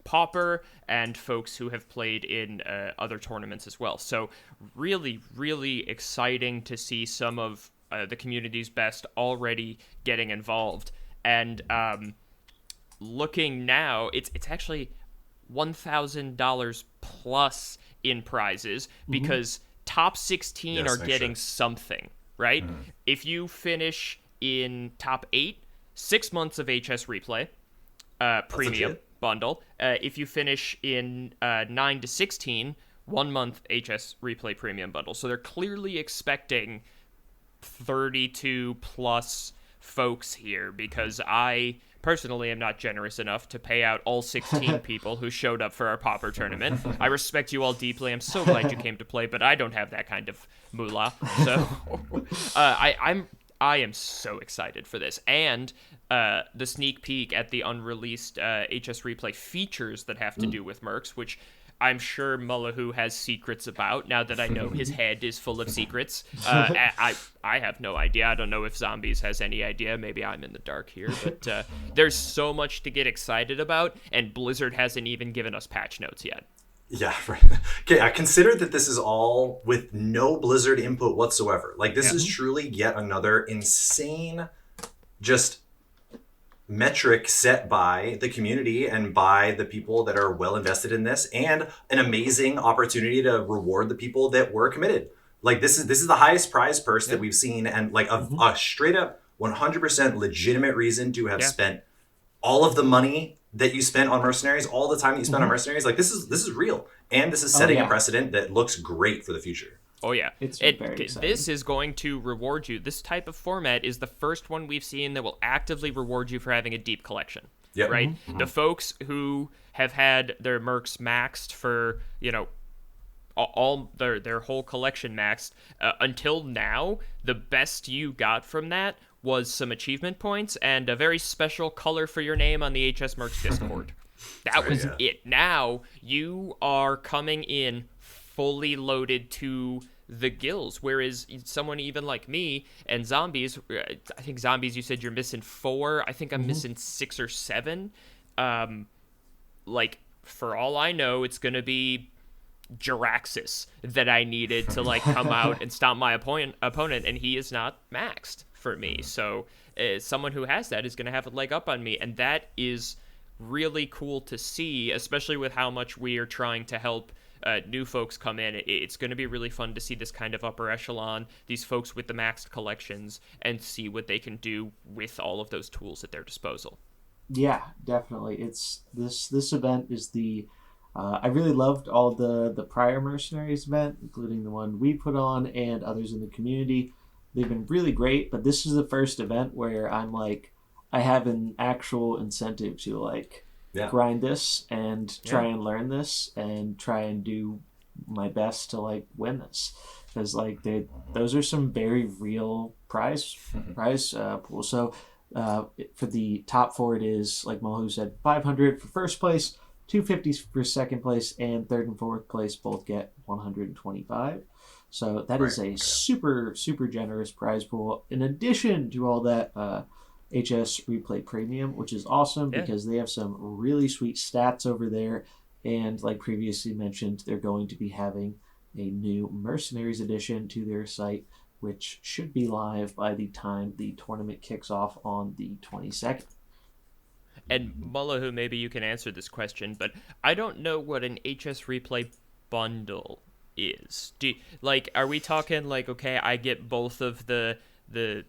C: Pauper and folks who have played in other tournaments as well. So really, really exciting to see some of the community's best already getting involved. And looking now, it's actually $1,000 plus in prizes because top 16 are getting something, right? If you finish in top 8, 6 months of HS Replay premium bundle. If you finish in 9 to 16, 1 month HS Replay premium bundle. So they're clearly expecting 32 plus folks here, because I personally am not generous enough to pay out all 16 people who showed up for our Pauper tournament. I respect you all deeply. I'm so glad you came to play, but I don't have that kind of moolah. So I am so excited for this. And the sneak peek at the unreleased HS Replay features that have to do with Mercs, which I'm sure Mullahoo has secrets about, now that I know his head is full of secrets. I have no idea. I don't know if Zombies has any idea. Maybe I'm in the dark here. But there's so much to get excited about, and Blizzard hasn't even given us patch notes yet.
B: Yeah, right. Okay, I consider that this is all with no Blizzard input whatsoever. Like, this is truly yet another insane just metric set by the community and by the people that are well invested in this, and an amazing opportunity to reward the people that were committed. Like, this is the highest prize purse that we've seen, and like a straight up 100% legitimate reason to have spent all of the money that you spent on Mercenaries, all the time that you spent on Mercenaries. Like, this is real, and this is setting a precedent that looks great for the future.
C: Oh yeah,
A: It's very exciting.
C: This is going to reward you. This type of format is the first one we've seen that will actively reward you for having a deep collection.
B: Yep.
C: Right?
A: Mm-hmm.
C: The folks who have had their Mercs maxed for, all their whole collection maxed until now, the best you got from that was some achievement points and a very special color for your name on the HS Mercs Discord. That was it. Now you are coming in fully loaded to the gills, whereas someone even like me and zombies, I think zombies, you said you're missing 4. I think I'm missing 6 or 7. Like, for all I know, it's gonna be Jiraxis that I needed to like come out and stop my opponent, and he is not maxed for me. So someone who has that is gonna have a leg up on me, and that is really cool to see, especially with how much we are trying to help new folks come in. It's going to be really fun to see this kind of upper echelon, these folks with the maxed collections, and see what they can do with all of those tools at their disposal.
A: Yeah, definitely. It's this event is the I really loved all the prior Mercenaries event, including the one we put on and others in the community. They've been really great, but this is the first event where I'm like, I have an actual incentive to like grind this and try and learn this and try and do my best to like win this, because like those are some very real prize pools. So for the top 4, it is like Mullahoo said, 500 for first place, 250 for second place, and third and fourth place both get 125. So that is a super generous prize pool, in addition to all that HS Replay Premium, which is awesome because they have some really sweet stats over there. And like previously mentioned, they're going to be having a new Mercenaries edition to their site, which should be live by the time the tournament kicks off on the 22nd.
C: And Mullahoo, maybe you can answer this question, but I don't know what an HS Replay bundle is. Are we talking like, okay, I get both of the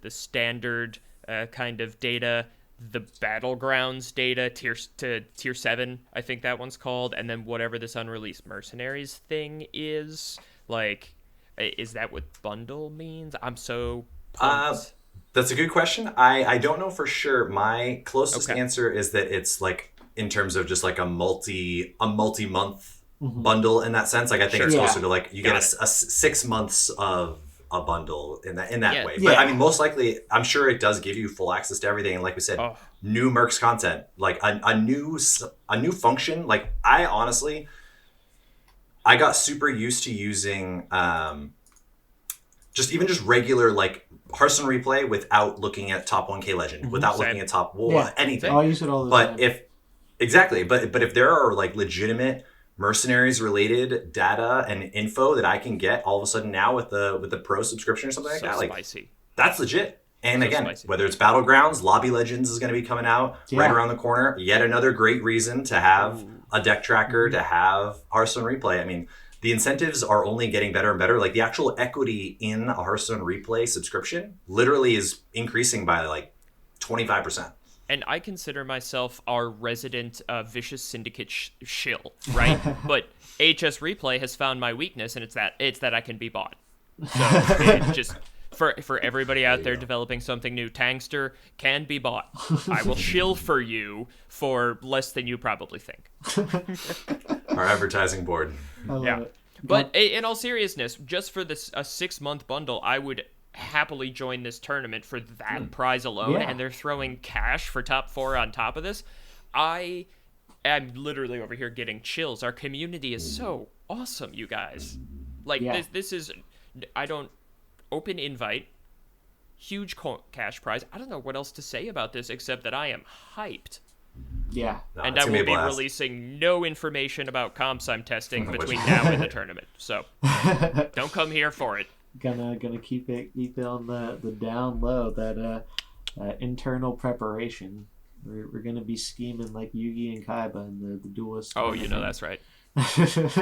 C: standard kind of data, the Battlegrounds data, tier 7, I think that one's called, and then whatever this unreleased Mercenaries thing is, like, is that what bundle means? I'm so pumped.
B: That's a good question. I don't know for sure. My closest answer is that it's like in terms of just like a multi-month bundle in that sense. Like I think it's closer to like you get a 6 months of a bundle in that way. But I mean, most likely, I'm sure it does give you full access to everything. And like we said, new Mercs content, like a new function. Like I got super used to using just regular like Hearthstone replay without looking at top 1K legend, without looking at top anything.
A: I'll use it all the time.
B: But if there are like legitimate Mercenaries related data and info that I can get all of a sudden now with the pro subscription or something like that, like
C: spicy.
B: That's legit. And again, whether it's Battlegrounds, Lobby Legends is going to be coming out right around the corner. Yet another great reason to have a deck tracker, to have Hearthstone replay. I mean, the incentives are only getting better and better. Like the actual equity in a Hearthstone replay subscription literally is increasing by like 25%.
C: And I consider myself our resident Vicious Syndicate shill, right? But HS Replay has found my weakness, and it's that I can be bought. So just for everybody out there developing something new, Tangster can be bought. I will shill for you for less than you probably think.
B: Our advertising board.
C: But in all seriousness, just for this a 6-month bundle, I would happily join this tournament for that prize alone, and they're throwing cash for top 4 on top of this. I am literally over here getting chills. Our community is so awesome, you guys. Like this is, I don't open invite, huge cash prize. I don't know what else to say about this except that I am hyped.
A: Yeah.
C: And I will be releasing no information about comps I'm testing between now and the tournament. So don't come here for it.
A: Gonna keep it on the down low, that internal preparation. We're gonna be scheming like Yugi and Kaiba and the duelist.
C: Oh, you know that's right.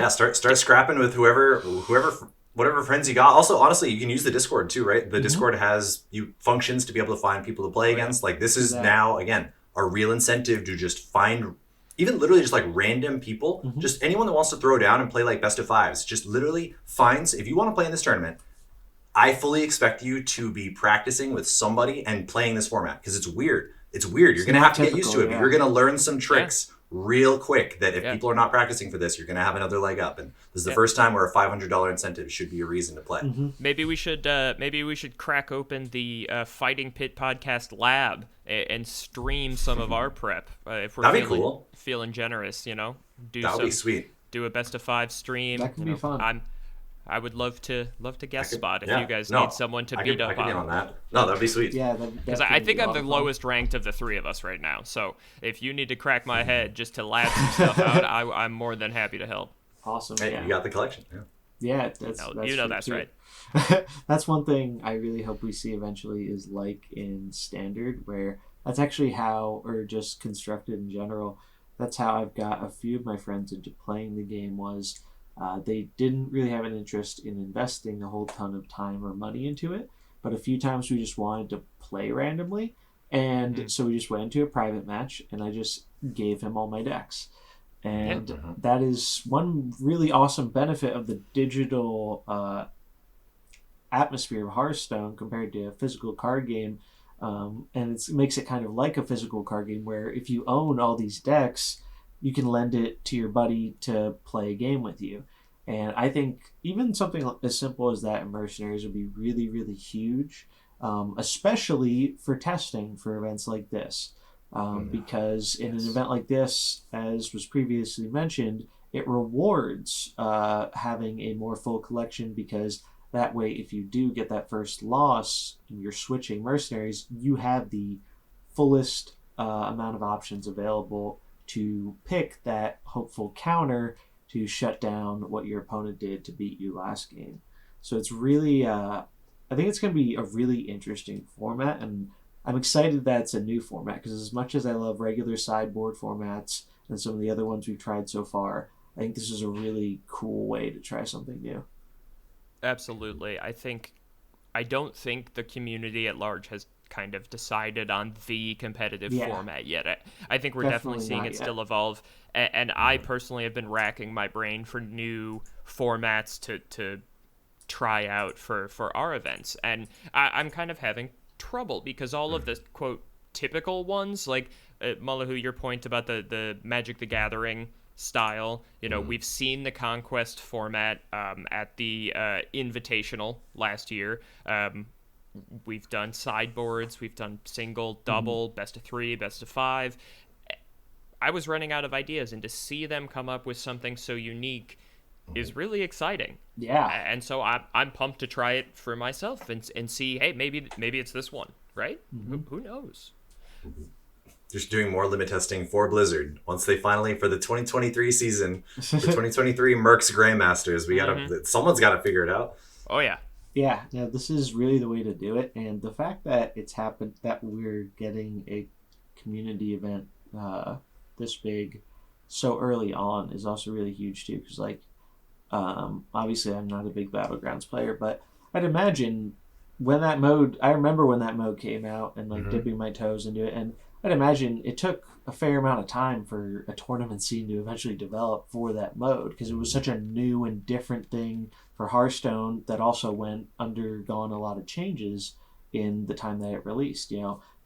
B: Start scrapping with whatever friends you got. Also, honestly, you can use the Discord too, right? The Discord has functions to be able to find people to play against. Like this is now again a real incentive to just find even literally just like random people, just anyone that wants to throw down and play like best of fives, just literally finds, if you want to play in this tournament, I fully expect you to be practicing with somebody and playing this format because it's weird. It's weird. You're going to have to get used to it, but you're going to learn some tricks real quick that if people are not practicing for this, you're going to have another leg up. And this is the first time where a $500 incentive should be a reason to play.
C: Maybe we should crack open the Fighting Pit Podcast Lab and stream some of our prep if we're
B: That'd be cool.
C: Feeling generous, you know.
B: That would be sweet.
C: Do a best of 5 stream.
A: That could be fun.
C: I would love to guest spot if you guys need someone to beat up
B: I could be on that. No, that'd be sweet.
A: Yeah,
C: because I think I'm the lowest ranked of the 3 of us right now. So if you need to crack my head just to lab some stuff out, I'm more than happy to help.
A: Awesome.
B: Hey, you got the collection.
A: Yeah, that's
C: that's right.
A: That's one thing I really hope we see eventually is like in Standard, where that's actually how, or just Constructed in general, that's how I've got a few of my friends into playing the game was they didn't really have an interest in investing a whole ton of time or money into it, but a few times we just wanted to play randomly, and so we just went into a private match, and I just gave him all my decks. And that is one really awesome benefit of the digital atmosphere of Hearthstone compared to a physical card game. And it makes it kind of like a physical card game where if you own all these decks, you can lend it to your buddy to play a game with you. And I think even something as simple as that in Mercenaries would be really, really huge, especially for testing for events like this. Because in an event like this, as was previously mentioned, it rewards having a more full collection, because that way, if you do get that first loss and you're switching Mercenaries, you have the fullest amount of options available to pick that hopeful counter to shut down what your opponent did to beat you last game. So it's really, I think it's going to be a really interesting format, and I'm excited that it's a new format, because as much as I love regular sideboard formats and some of the other ones we've tried so far, I think this is a really cool way to try something new.
C: Absolutely. I don't think the community at large has kind of decided on the competitive format yet. I think we're definitely seeing it still evolve. And I personally have been racking my brain for new formats to try out for our events. And I'm kind of having trouble because all of the, quote, typical ones, like Mullahoo, your point about the Magic the Gathering style, we've seen the Conquest format at the Invitational last year. We've done sideboards, we've done single, double, best of 3, best of 5. I was running out of ideas, and to see them come up with something so unique is really exciting.
A: Yeah.
C: And so I'm pumped to try it for myself and see, hey, maybe it's this one, right? Who knows?
B: Just doing more limit testing for Blizzard. Once they finally, for the 2023 season, the 2023 Mercs Grandmasters, someone's got to figure it out.
C: Oh, yeah.
A: Yeah, this is really the way to do it. And the fact that it's happened, that we're getting a community event this big so early on is also really huge too. Because, obviously I'm not a big Battlegrounds player, but I'd imagine I remember when that mode came out and dipping my toes into it. And I'd imagine it took a fair amount of time for a tournament scene to eventually develop for that mode, because it was such a new and different thing for Hearthstone that also undergone a lot of changes in the time that it released.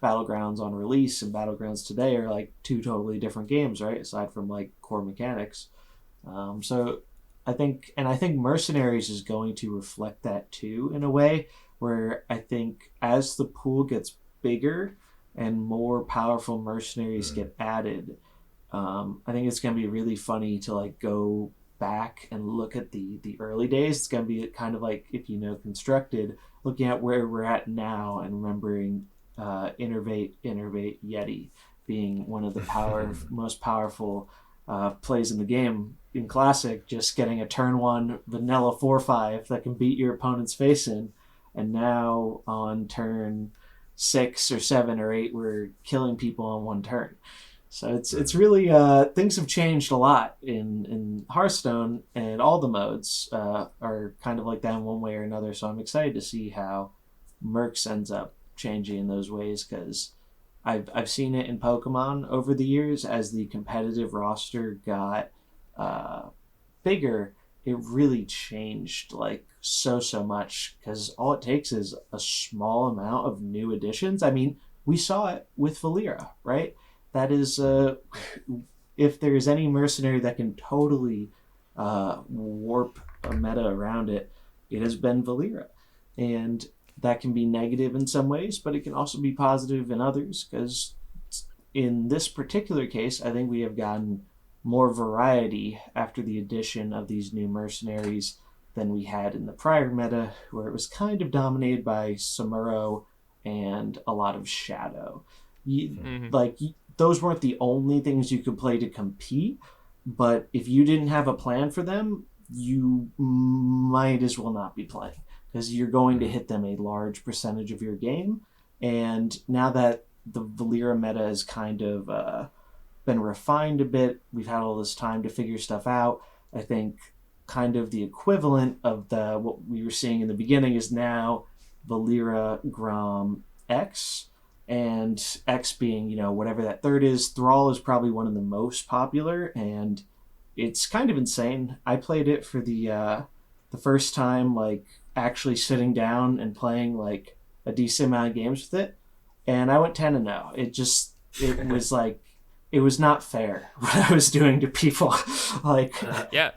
A: Battlegrounds on release and Battlegrounds today are like 2 totally different games, right? Aside from core mechanics. So I think Mercenaries is going to reflect that too, in a way where I think as the pool gets bigger and more powerful Mercenaries get added, I think it's going to be really funny to go back and look at the early days. It's going to be kind of like, if Constructed, looking at where we're at now and remembering Innervate Yeti being one of the most powerful plays in the game in Classic, just getting a turn 1 vanilla 4/5 that can beat your opponent's face in, and now on turn 6 or 7 or 8 we're killing people on 1 turn. So it's really things have changed a lot in Hearthstone, and all the modes are kind of like that in one way or another. So I'm excited to see how Mercs ends up changing in those ways, because I've seen it in Pokemon over the years as the competitive roster got bigger. It really changed like so much because all it takes is a small amount of new additions. I mean, we saw it with Valera, right? That is, if there's any mercenary that can totally warp a meta around it, it has been Valera. And that can be negative in some ways, but it can also be positive in others because in this particular case, I think we have gotten more variety after the addition of these new mercenaries than we had in the prior meta, where it was kind of dominated by Samuro and a lot of Shadow. Those weren't the only things you could play to compete, but if you didn't have a plan for them, you might as well not be playing because you're going to hit them a large percentage of your game. And now that the Valera meta has kind of been refined a bit, we've had all this time to figure stuff out. I think kind of the equivalent of what we were seeing in the beginning is now Valera, Grom, X, and X being, whatever that third is. Thrall is probably one of the most popular, and it's kind of insane. I played it for the first time, like actually sitting down and playing like a decent amount of games with it, and I went 10-0. It was like it was not fair what I was doing to people. Like,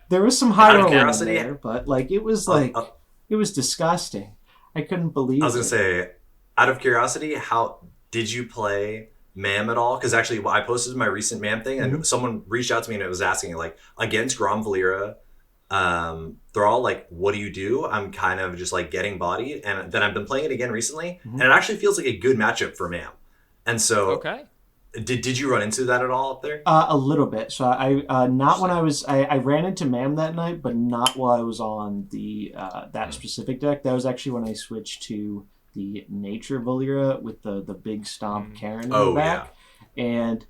A: there was some high roll in there, but like it was it was disgusting. I couldn't believe it.
B: I was gonna say, out of curiosity, how did you play MAM at all? Because actually, I posted my recent MAM thing, and someone reached out to me and it was asking, like, against Grom Valera, Thrall, like, what do you do? I'm kind of just like getting bodied, and then I've been playing it again recently, and it actually feels like a good matchup for MAM. And so, did you run into that at all up there?
A: A little bit. So I not when I ran into MAM that night, but not while I was on the that specific deck. That was actually when I switched to the Nature Valera with the big stomp Karen in the back, and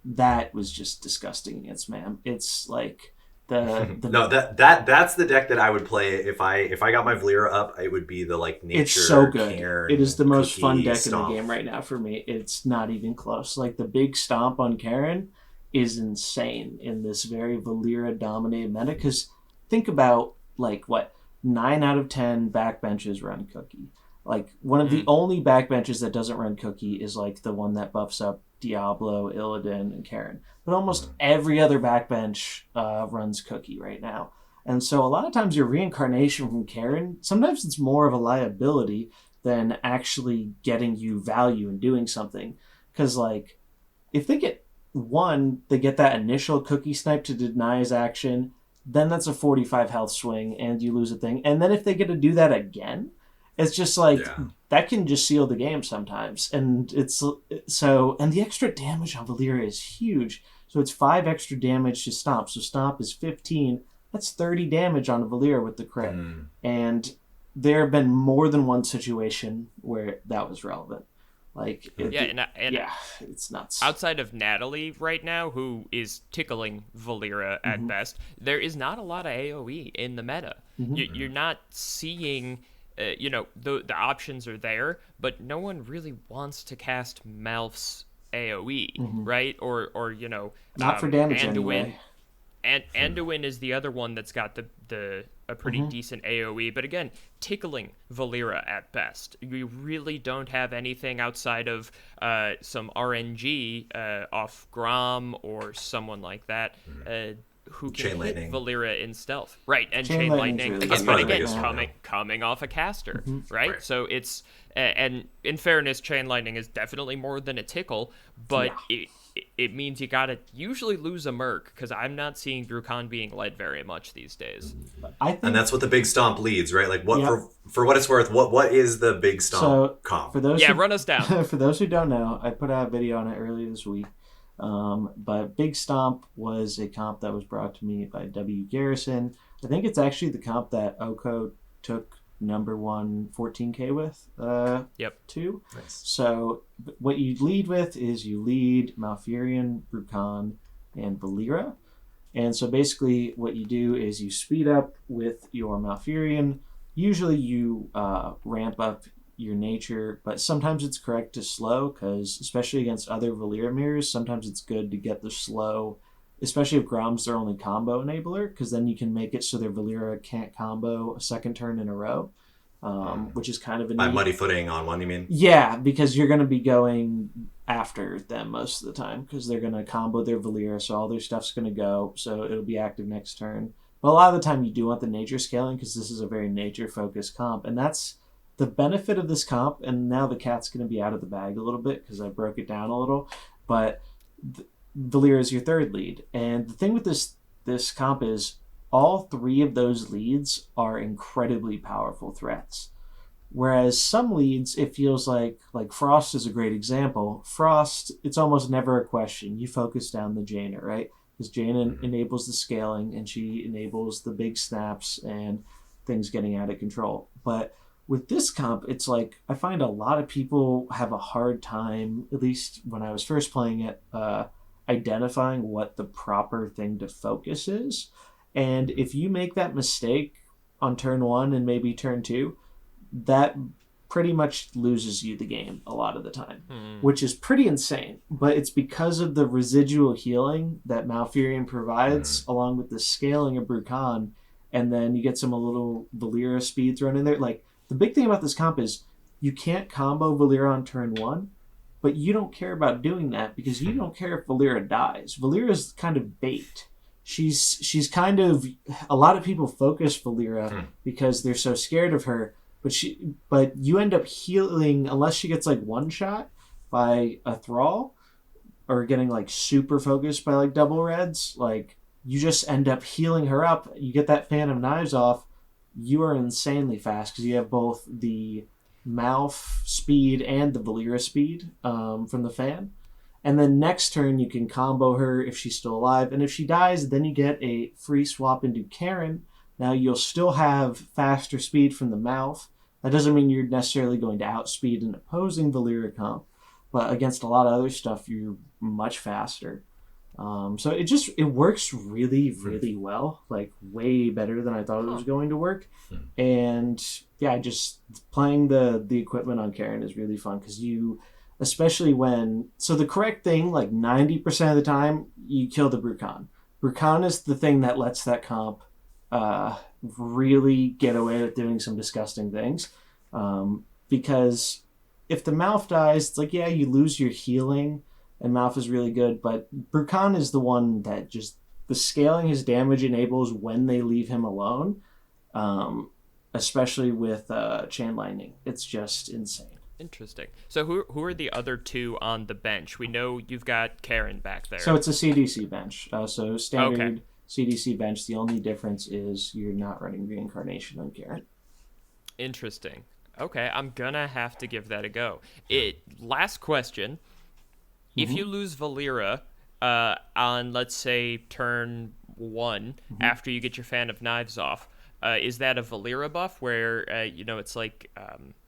A: that was just disgusting against MAM. It's like
B: no, that's the deck that I would play if I got my Valera up. It would be the like Nature.
A: It's so good.
B: Karen,
A: it is the most fun deck
B: stomp
A: in the game right now for me. It's not even close. Like the big stomp on Karen is insane in this very Valera dominated meta. Because think about like what 9 out of 10 backbenches run Cookie. Like one of the only backbenches that doesn't run Cookie is like the one that buffs up Diablo, Illidan, and Karen. But almost every other backbench runs Cookie right now. And so a lot of times your reincarnation from Karen, sometimes it's more of a liability than actually getting you value and doing something. Because like if they get they get that initial Cookie snipe to deny his action, then that's a 45 health swing and you lose a thing. And then if they get to do that again, it's just like that can just seal the game sometimes. And it's and the extra damage on Valera is huge. So it's 5 extra damage to Stomp. So Stomp is 15. That's 30 damage on a Valera with the crit. And there have been more than one situation where that was relevant. Like it's nuts.
C: Outside of Natalie right now, who is tickling Valera at best, there is not a lot of AoE in the meta. You're not seeing. The options are there, but no one really wants to cast Malph's AoE, right? Or
A: not for damage
C: Anduin.
A: anyway.
C: And Anduin is the other one that's got a pretty decent AoE, but again, tickling Valera at best. You really don't have anything outside of some RNG off Grom or someone like that. Who can hit Valera in stealth, right? And Chain Lightning again, coming off a caster, right? So it's and in fairness, Chain Lightning is definitely more than a tickle, but it means you gotta usually lose a Merc because I'm not seeing Drukhon being led very much these days.
B: And that's what the big stomp leads, right? Like what for what it's worth, what is the big stomp comp?
A: For those
C: run us down.
A: For those who don't know, I put out a video on it earlier this week. But Big Stomp was a comp that was brought to me by W. Garrison. I think it's actually the comp that Oko took number 1 14K with too.
B: Nice.
A: So what you lead with is you lead Malfurion, Brucon, and Valera. And so basically what you do is you speed up with your Malfurion. Usually you ramp up your nature, but sometimes it's correct to slow, because especially against other Valyria mirrors, sometimes it's good to get the slow, especially if Grom's their only combo enabler, because then you can make it so their Valyria can't combo a second turn in a row, which is kind of a
B: By
A: neat...
B: muddy footing on one, you mean?
A: Yeah, because you're going to be going after them most of the time, because they're going to combo their Valyria, so all their stuff's going to go, so it'll be active next turn. But a lot of the time you do want the nature scaling, because this is a very nature-focused comp, and that's the benefit of this comp. And now the cat's going to be out of the bag a little bit, because I broke it down a little, but Valyria is your third lead. And the thing with this comp is all three of those leads are incredibly powerful threats. Whereas some leads, it feels like Frost is a great example. Frost, it's almost never a question. You focus down the Jaina, right? Because Jaina enables the scaling, and she enables the big snaps and things getting out of control. But with this comp, it's like I find a lot of people have a hard time, at least when I was first playing it, identifying what the proper thing to focus is. And if you make that mistake on turn 1 and maybe turn 2, that pretty much loses you the game a lot of the time, which is pretty insane. But it's because of the residual healing that Malfurion provides, along with the scaling of Brukan, and then you get some a little Valyria speed thrown in there. Like, the big thing about this comp is you can't combo Valyria on turn 1, but you don't care about doing that because you don't care if Valyria dies. Valyria is kind of bait. She's kind of... A lot of people focus Valyria because they're so scared of her, but you end up healing, unless she gets like one shot by a thrall or getting like super focused by like double reds, like you just end up healing her up. You get that Phantom Knives off, you are insanely fast because you have both the Malf speed and the Valyria speed from the fan. And then next turn you can combo her if she's still alive, and if she dies, then you get a free swap into Karen. Now, you'll still have faster speed from the mouth. That doesn't mean you're necessarily going to outspeed an opposing Valyria comp, but against a lot of other stuff, you're much faster. So it works really, really well, like way better than I thought it was going to work. And yeah, just playing the equipment on Karen is really fun, because especially so the correct thing, like 90% of the time, you kill the Brukan. Brukan is the thing that lets that comp really get away with doing some disgusting things, because if the Malf dies, it's like, yeah, you lose your healing, and Malf is really good, but Brukan is the one that just, the scaling his damage enables when they leave him alone, especially with Chain Lightning. It's just insane.
C: Interesting. So who are the other two on the bench? We know you've got Karen back there.
A: So it's a CDC bench. So standard CDC bench. The only difference is you're not running Reincarnation on Karen.
C: Interesting. Okay, I'm gonna have to give that a go. Last question. If you lose Valyria on, let's say, turn 1, after you get your Fan of Knives off, is that a Valyria buff where, it's like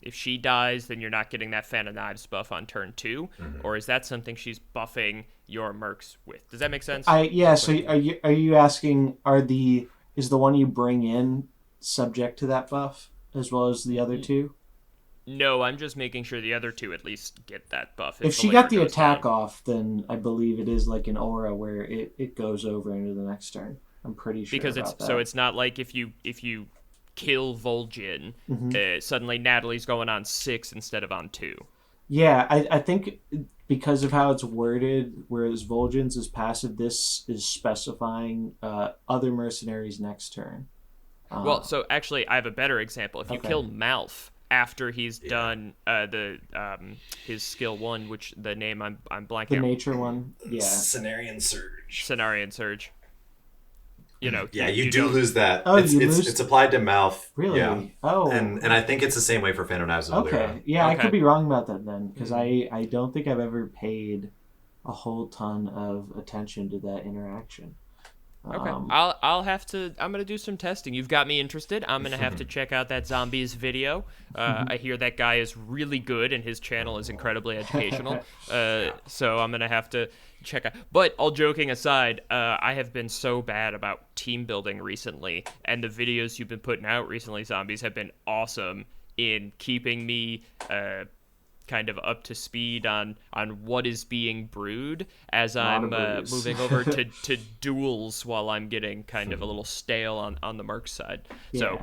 C: if she dies, then you're not getting that Fan of Knives buff on turn 2? Or is that something she's buffing your Mercs with? Does that make sense?
A: So are you asking, is the one you bring in subject to that buff as well as the other two?
C: No, I'm just making sure the other two at least get that buff.
A: If she got the attack off, then I believe it is like an aura where it goes over into the next turn. I'm pretty sure
C: because
A: about that.
C: So it's not like if you kill Vol'jin, suddenly Natalie's going on 6 instead of on 2.
A: Yeah, I think because of how it's worded, whereas Vol'jin's is passive, this is specifying other mercenaries next turn.
C: Well, so actually, I have a better example. If you kill Malf after he's done his skill 1, which the name I'm blanking
A: the
C: out.
A: nature one, yeah,
B: Cenarian Surge. You do lose that. It's applied to Malf.
A: Really?
B: Yeah.
A: Oh.
B: And I think it's the same way for Phantom Knives and Valyria.
A: Yeah, I could be wrong about that then, because I don't think I've ever paid a whole ton of attention to that interaction.
C: Okay, I'm gonna do some testing. You've got me interested. I'm gonna have to check out that Zombies video. I hear that guy is really good and his channel is incredibly educational. So I'm gonna have to check out. But all joking aside, I have been so bad about team building recently, and the videos you've been putting out recently, Zombies, have been awesome. in keeping me kind of up to speed on what is being brewed as I'm moving over to duels while I'm getting kind of a little stale on the Mercs side. So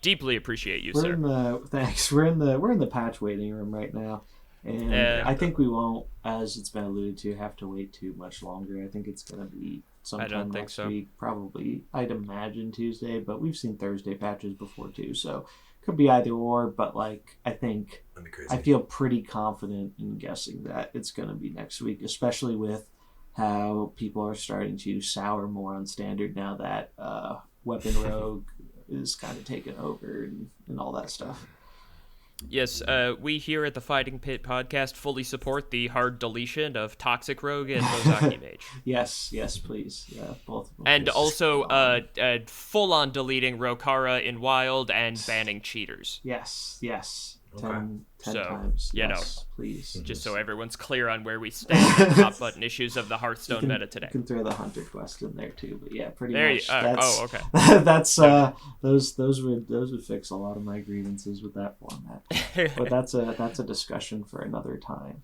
C: deeply appreciate you, sir.
A: Thanks. We're in the patch waiting room right now, and I think we won't, as it's been alluded to, have to wait too much longer. I think it's going to be sometime next week, probably. I'd imagine Tuesday, but we've seen Thursday patches before too, so could be either or. But like, I think I feel pretty confident in guessing that it's going to be next week, especially with how people are starting to sour more on standard now that Weapon Rogue is kind of taken over and all that stuff.
C: Yes, we here at the Fighting Pit podcast fully support the hard deletion of Toxic Rogue and Mozaki Mage.
A: Yes, please. Yeah, both of them.
C: And also full-on deleting Rokara in Wild and banning cheaters.
A: Yes.
B: Okay.
A: 10 times. Yes, please.
C: Just so everyone's clear on where we stand on top button issues of the Hearthstone meta today.
A: You can throw the Hunter quest in there too, but yeah, pretty
C: there
A: much.
C: okay.
A: That's those would fix a lot of my grievances with that format. But that's a discussion for another time.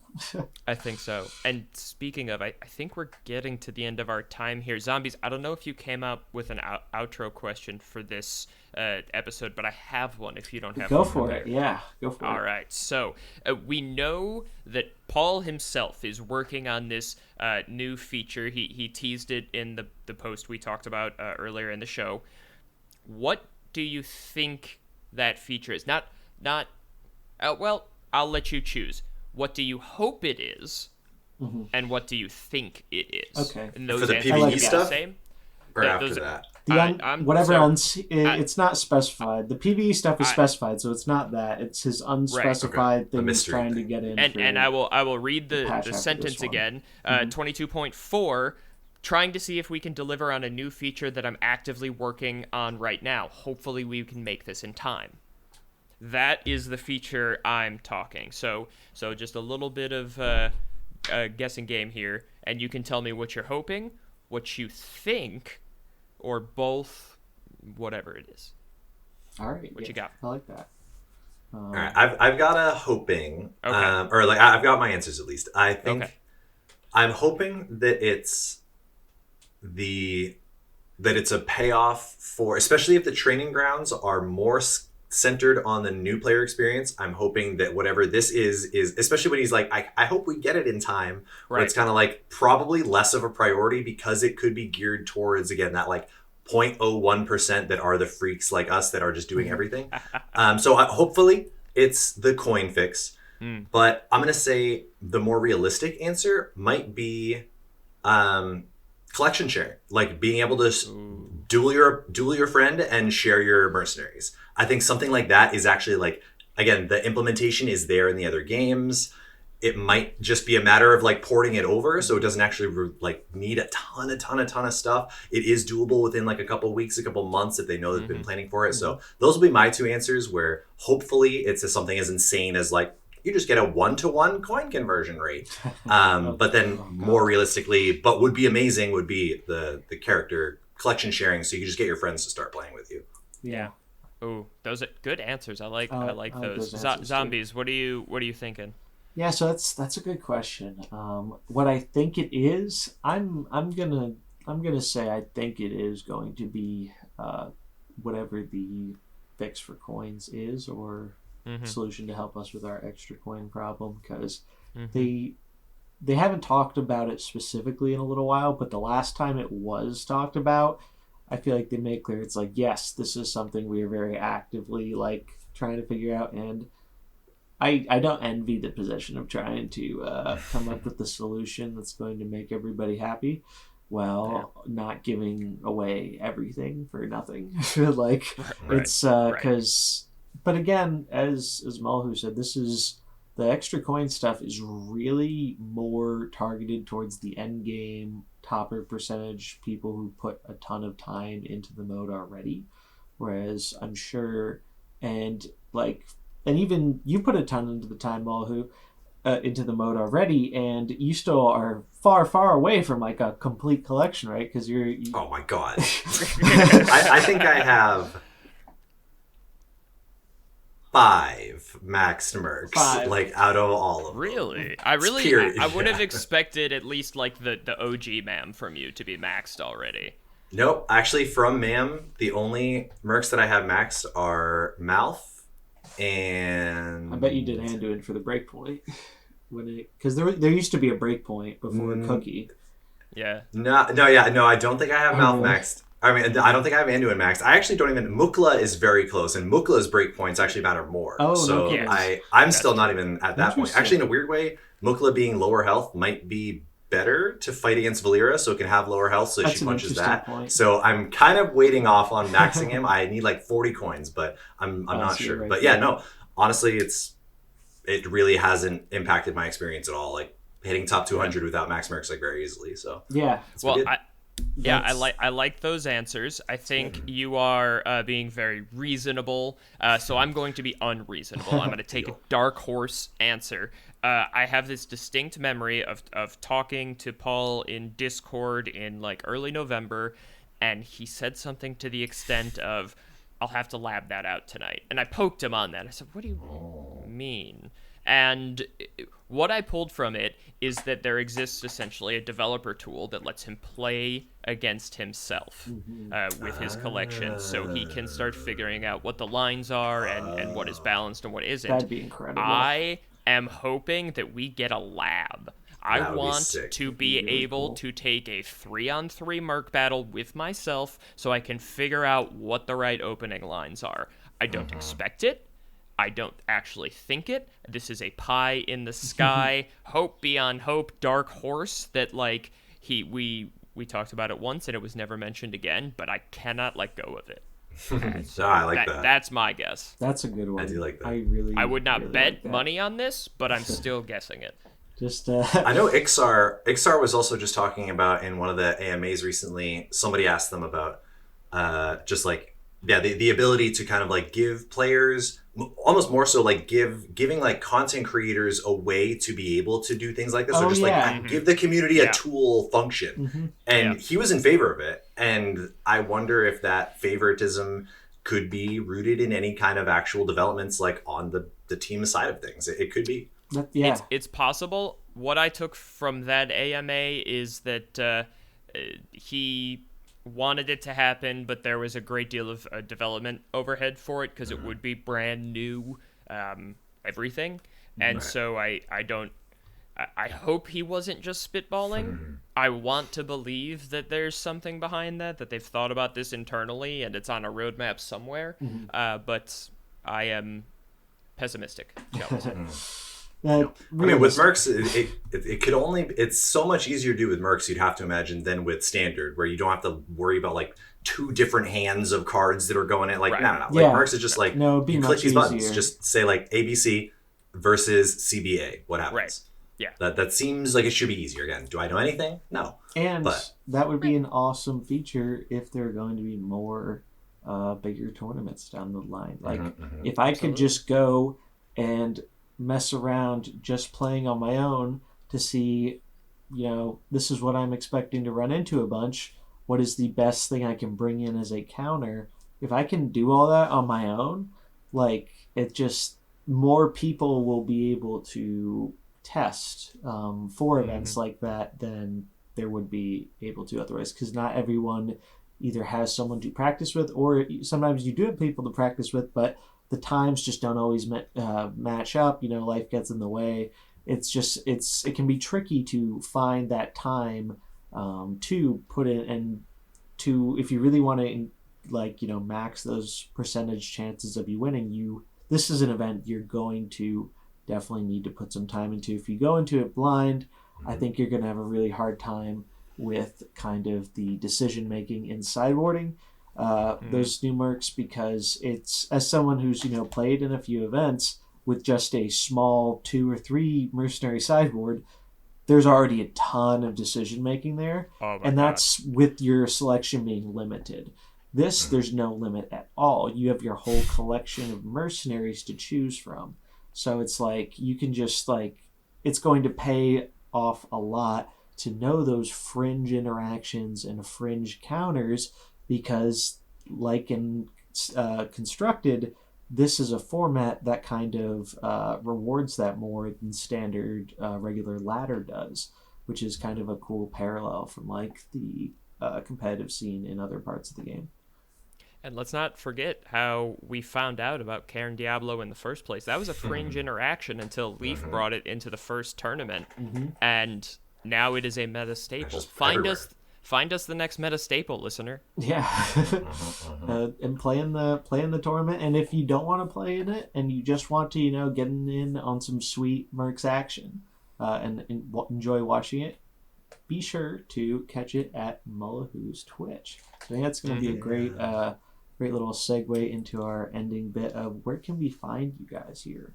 C: I think so. And speaking of, I think we're getting to the end of our time here. Zombies, I don't know if you came up with an outro question for this episode, but I have one if you don't have one.
A: Go for it. Yeah, go for it.
C: All right. So we know that Paul himself is working on this new feature. He teased it in the post we talked about earlier in the show. What do you think that feature is? Not well, I'll let you choose. What do you hope it is? Mm-hmm. And what do you think it is?
A: Okay.
C: And those
B: for the
C: answers
B: PvE
C: are
B: stuff?
C: the same?
B: Or after that?
A: It's not specified. The PvE stuff is specified, so it's not that. It's his unspecified thing he's trying to get in.
C: And I will read the sentence again. 22.4, trying to see if we can deliver on a new feature that I'm actively working on right now. Hopefully we can make this in time. That is the feature I'm talking. So just a little bit of a guessing game here, and you can tell me what you're hoping, what you think, or both, whatever it is.
A: All right.
C: What you got?
A: I like that.
B: All right. I've got a hoping,
C: okay.
B: Or like I've got my answers at least. I think I'm hoping that it's a payoff for, especially if the training grounds are more centered on the new player experience. I'm hoping that whatever this is especially when he's like, I hope we get it in time, where it's kind of like probably less of a priority because it could be geared towards, again, that like 0.01% that are the freaks like us that are just doing everything. So hopefully it's the coin fix, but I'm going to say the more realistic answer might be collection sharing, like being able to duel your friend and share your mercenaries. I think something like that is actually, like, again, the implementation is there in the other games. It might just be a matter of like porting it over, so it doesn't actually need a ton of stuff. It is doable within like a couple weeks, a couple months if they know they've been planning for it. So those will be my two answers, where hopefully it's something as insane as like you just get a 1-to-1 coin conversion rate. But then more realistically, but would be amazing, would be the character collection sharing, so you can just get your friends to start playing with you.
A: Yeah.
C: Oh, those are good answers. I like those. Zombies, what are you thinking?
A: Yeah, so that's a good question. What I think it is, I'm gonna say I think it is going to be whatever the fix for coins is, or solution to help us with our extra coin problem, because they haven't talked about it specifically in a little while, but the last time it was talked about, I feel like they made clear it's like, yes, this is something we are very actively like trying to figure out, and I don't envy the position of trying to come up with the solution that's going to make everybody happy while not giving away everything for nothing. Like, it's because, but again, as Mullahoo said, this is, the extra coin stuff is really more targeted towards the end game topper percentage people who put a ton of time into the mode already. Whereas I'm sure, and even you put a ton into the time, Mullahoo, into the mode already, and you still are far away from like a complete collection, right? Because
B: oh my god. I think I have 5 maxed mercs,
A: 5.
B: like out of all of them.
C: Really? I would have expected at least like the OG ma'am from you to be maxed already.
B: Nope. Actually, from Mam, the only mercs that I have maxed are Mouth and...
A: I bet you did Anduin for the breakpoint. Because there used to be a breakpoint before Cookie.
C: Yeah.
B: No, I don't think I have Mouth
A: really?
B: maxed. I mean, I don't think I have Anduin maxed. I actually don't even... Mukla is very close, and Mukla's breakpoints actually matter more.
A: Oh,
B: so
A: no kidding.
B: I'm still not even at that point.
A: Interesting.
B: Actually, in a weird way, Mukla being lower health might be better to fight against Valera, so it can have lower health, so
A: That's
B: she
A: an
B: punches
A: interesting
B: that.
A: point.
B: So I'm kind of waiting off on maxing him. I need like 40 coins, but I'm not
A: so
B: sure.
A: you're right
B: But yeah,
A: there.
B: no, honestly, it really hasn't impacted my experience at all. Like hitting top 200 without max mercs like very easily. So
A: Yeah.
B: it's
C: Well,
B: been good.
C: I like those answers. I think you are being very reasonable. So I'm going to be unreasonable. I'm going to take a dark horse answer. I have this distinct memory of talking to Paul in Discord in like early November, and he said something to the extent of, "I'll have to lab that out tonight." And I poked him on that. I said, "What do you mean?" And what I pulled from it is that there exists essentially a developer tool that lets him play against himself with his collection, so he can start figuring out what the lines are and what is balanced and what isn't.
A: That'd be incredible.
C: I am hoping that we get a lab. I
B: That would be
C: want
B: sick.
C: to be
A: Really
C: able
A: cool.
C: to take a 3-on-3 Merc battle with myself so I can figure out what the right opening lines are. I don't expect it. I don't actually think it. This is a pie in the sky, hope beyond hope, dark horse that like we talked about it once and it was never mentioned again, but I cannot let go of it.
B: So I like that.
C: That's my guess.
A: That's a good one.
B: I do like that.
A: I
C: would not
A: really
C: bet
A: like that.
C: money on this, but I'm still guessing it.
A: Just
B: I know Ixar was also just talking about in one of the AMAs recently. Somebody asked them about just like the ability to kind of like give players almost more so like giving like content creators a way to be able to do things like this, or just like give the community a tool function. And he was in favor of it, and I wonder if that favoritism could be rooted in any kind of actual developments like on the team side of things. It could be.
C: It's possible. What I took from that AMA is that he wanted it to happen, but there was a great deal of development overhead for it because it would be brand new everything. And so I hope he wasn't just spitballing. I want to believe that there's something behind that they've thought about this internally and it's on a roadmap somewhere. But I am pessimistic.
B: I mean, with Mercs, it could only... It's so much easier to do with Mercs, you'd have to imagine, than with Standard, where you don't have to worry about, like, 2 different hands of cards that are going in. Like, no. Like, Mercs is just, like, you click these buttons. Just say, like, ABC versus CBA. What happens?
C: Right. Yeah.
B: That seems like it should be easier. Again, do I know anything? No.
A: And that would be an awesome feature if there are going to be more bigger tournaments down the line. Like, if I could just go and mess around just playing on my own to see, this is what I'm expecting to run into a bunch. What is the best thing I can bring in as a counter? If I can do all that on my own, like, it just, more people will be able to test for events like that than there would be able to otherwise, because not everyone either has someone to practice with, or sometimes you do have people to practice with, but the times just don't always match up. Life gets in the way. It can be tricky to find that time to put in, and to, if you really want to max those percentage chances of you winning, this is an event you're going to definitely need to put some time into. If you go into it blind, I think you're going to have a really hard time with kind of the decision making in sideboarding. Those new Mercs, because it's, as someone who's played in a few events with just a small 2 or 3 mercenary sideboard, there's already a ton of decision making there, and that's with your selection being limited. There's no limit at all. You have your whole collection of mercenaries to choose from, so it's like you can just it's going to pay off a lot to know those fringe interactions and fringe counters, because like in Constructed, this is a format that kind of rewards that more than standard regular ladder does, which is kind of a cool parallel from like the competitive scene in other parts of the game.
C: And let's not forget how we found out about Karen Diablo in the first place. That was a fringe interaction until Leaf brought it into the first tournament, and now it is a meta staple. Find us the next meta staple, listener.
A: Yeah, and play in the tournament. And if you don't want to play in it, and you just want to get in on some sweet Mercs action, and enjoy watching it, be sure to catch it at Mullahoo's Twitch. So I think that's going to be a great little segue into our ending bit of where can we find you guys here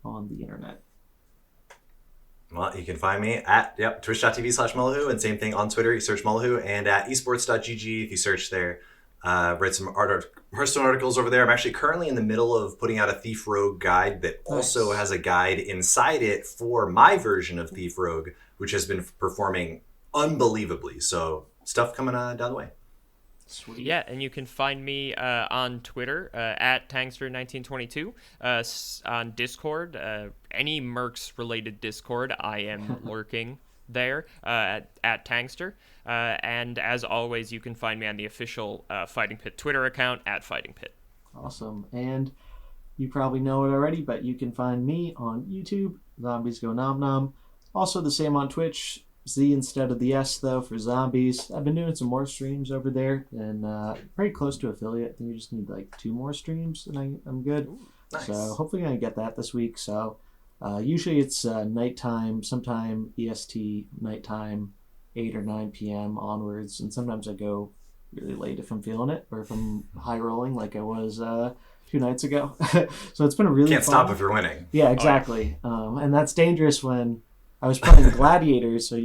A: on the internet.
B: Well, you can find me at twitch.tv/Mullahoo, and same thing on Twitter. You search Mullahoo, and at esports.gg if you search there. Read some Hearthstone articles over there. I'm actually currently in the middle of putting out a Thief Rogue guide that also has a guide inside it for my version of Thief Rogue, which has been performing unbelievably. So stuff coming down the way.
C: Sweet. Yeah, and you can find me on Twitter at Tangster1922, on Discord, any Mercs related Discord. I am lurking there at Tangster. And as always, you can find me on the official Fighting Pit Twitter account at Fighting Pit.
A: Awesome. And you probably know it already, but you can find me on YouTube, Zombies Go Nom Nom. Also the same on Twitch. Z instead of the S, though, for zombies. I've been doing some more streams over there, and pretty close to affiliate. I think we just need like 2 more streams, and I'm good.
B: Ooh, nice.
A: So hopefully I get that this week. So usually it's nighttime, sometime EST, nighttime, 8 or 9 p.m. onwards, and sometimes I go really late if I'm feeling it, or if I'm high rolling like I was 2 nights ago. So it's been a really
B: Can't
A: fun.
B: stop if you're winning.
A: Yeah, exactly. And that's dangerous when I was playing Gladiator, so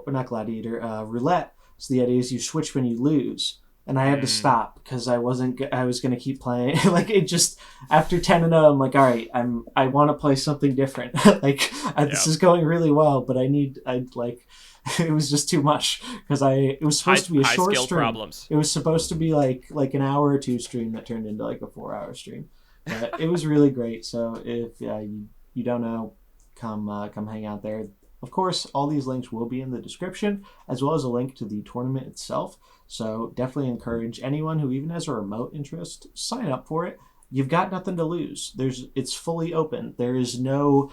A: not Gladiator, Roulette. So the idea is you switch when you lose, and I had to stop because I was going to keep playing. Like it just after 10-0, I'm like, all right, I want to play something different. This is going really well, but it was just too much because it was supposed to be a short stream.
C: Problems.
A: It was supposed to be like an hour or 2 stream that turned into like a 4-hour stream. But it was really great. So if you don't know, come hang out there. Of course, all these links will be in the description, as well as a link to the tournament itself. So definitely encourage anyone who even has a remote interest, sign up for it. You've got nothing to lose. It's fully open. There is no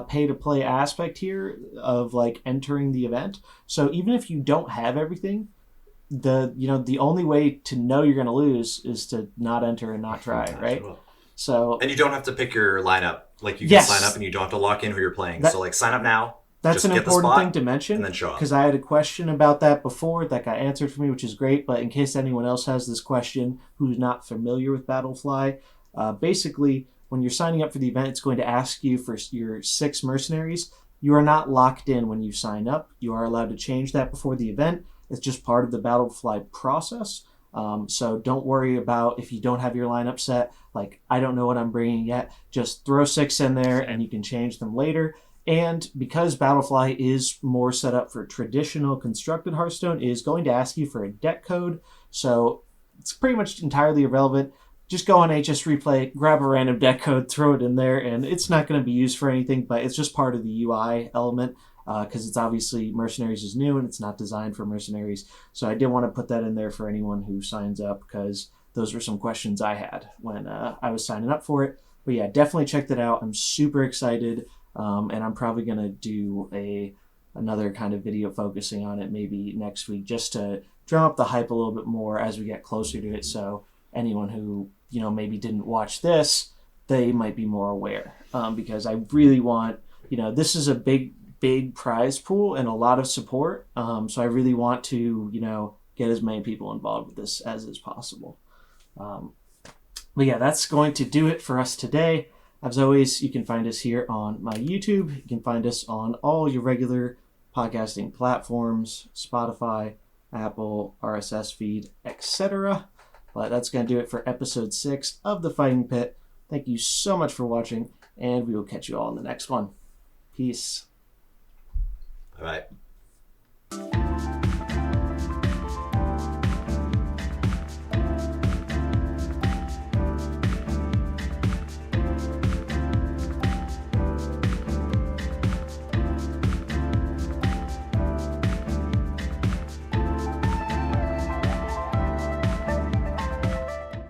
A: pay-to-play aspect here of like entering the event. So even if you don't have everything, the only way to know you're going to lose is to not enter and not try, right? So
B: and you don't have to pick your lineup. Like you can sign up and you don't have to lock in who you're playing. So like sign up now.
A: That's an important thing to mention.
B: And then show up.
A: Because I had a question about that before that got answered for me, which is great. But in case anyone else has this question who's not familiar with Battlefly, basically when you're signing up for the event, it's going to ask you for your 6 mercenaries. You are not locked in when you sign up. You are allowed to change that before the event. It's just part of the Battlefly process. So don't worry about if you don't have your lineup set. Like, I don't know what I'm bringing yet. Just throw 6 in there and you can change them later. And because Battlefly is more set up for traditional constructed Hearthstone, it is going to ask you for a deck code. So it's pretty much entirely irrelevant. Just go on HS Replay, grab a random deck code, throw it in there, and it's not going to be used for anything, but it's just part of the UI element. Because it's obviously Mercenaries is new and it's not designed for Mercenaries. So I did want to put that in there for anyone who signs up because those were some questions I had when I was signing up for it. But yeah, definitely check that out. I'm super excited, and I'm probably going to do another kind of video focusing on it maybe next week just to drum up the hype a little bit more as we get closer to it. So anyone who maybe didn't watch this, they might be more aware because I really want this is a big prize pool and a lot of support. So I really want to, get as many people involved with this as is possible. But yeah, that's going to do it for us today. As always, you can find us here on my YouTube. You can find us on all your regular podcasting platforms, Spotify, Apple, RSS feed, etc. But that's going to do it for episode 6 of The Fighting Pit. Thank you so much for watching, and we will catch you all in the next one. Peace.
B: All right.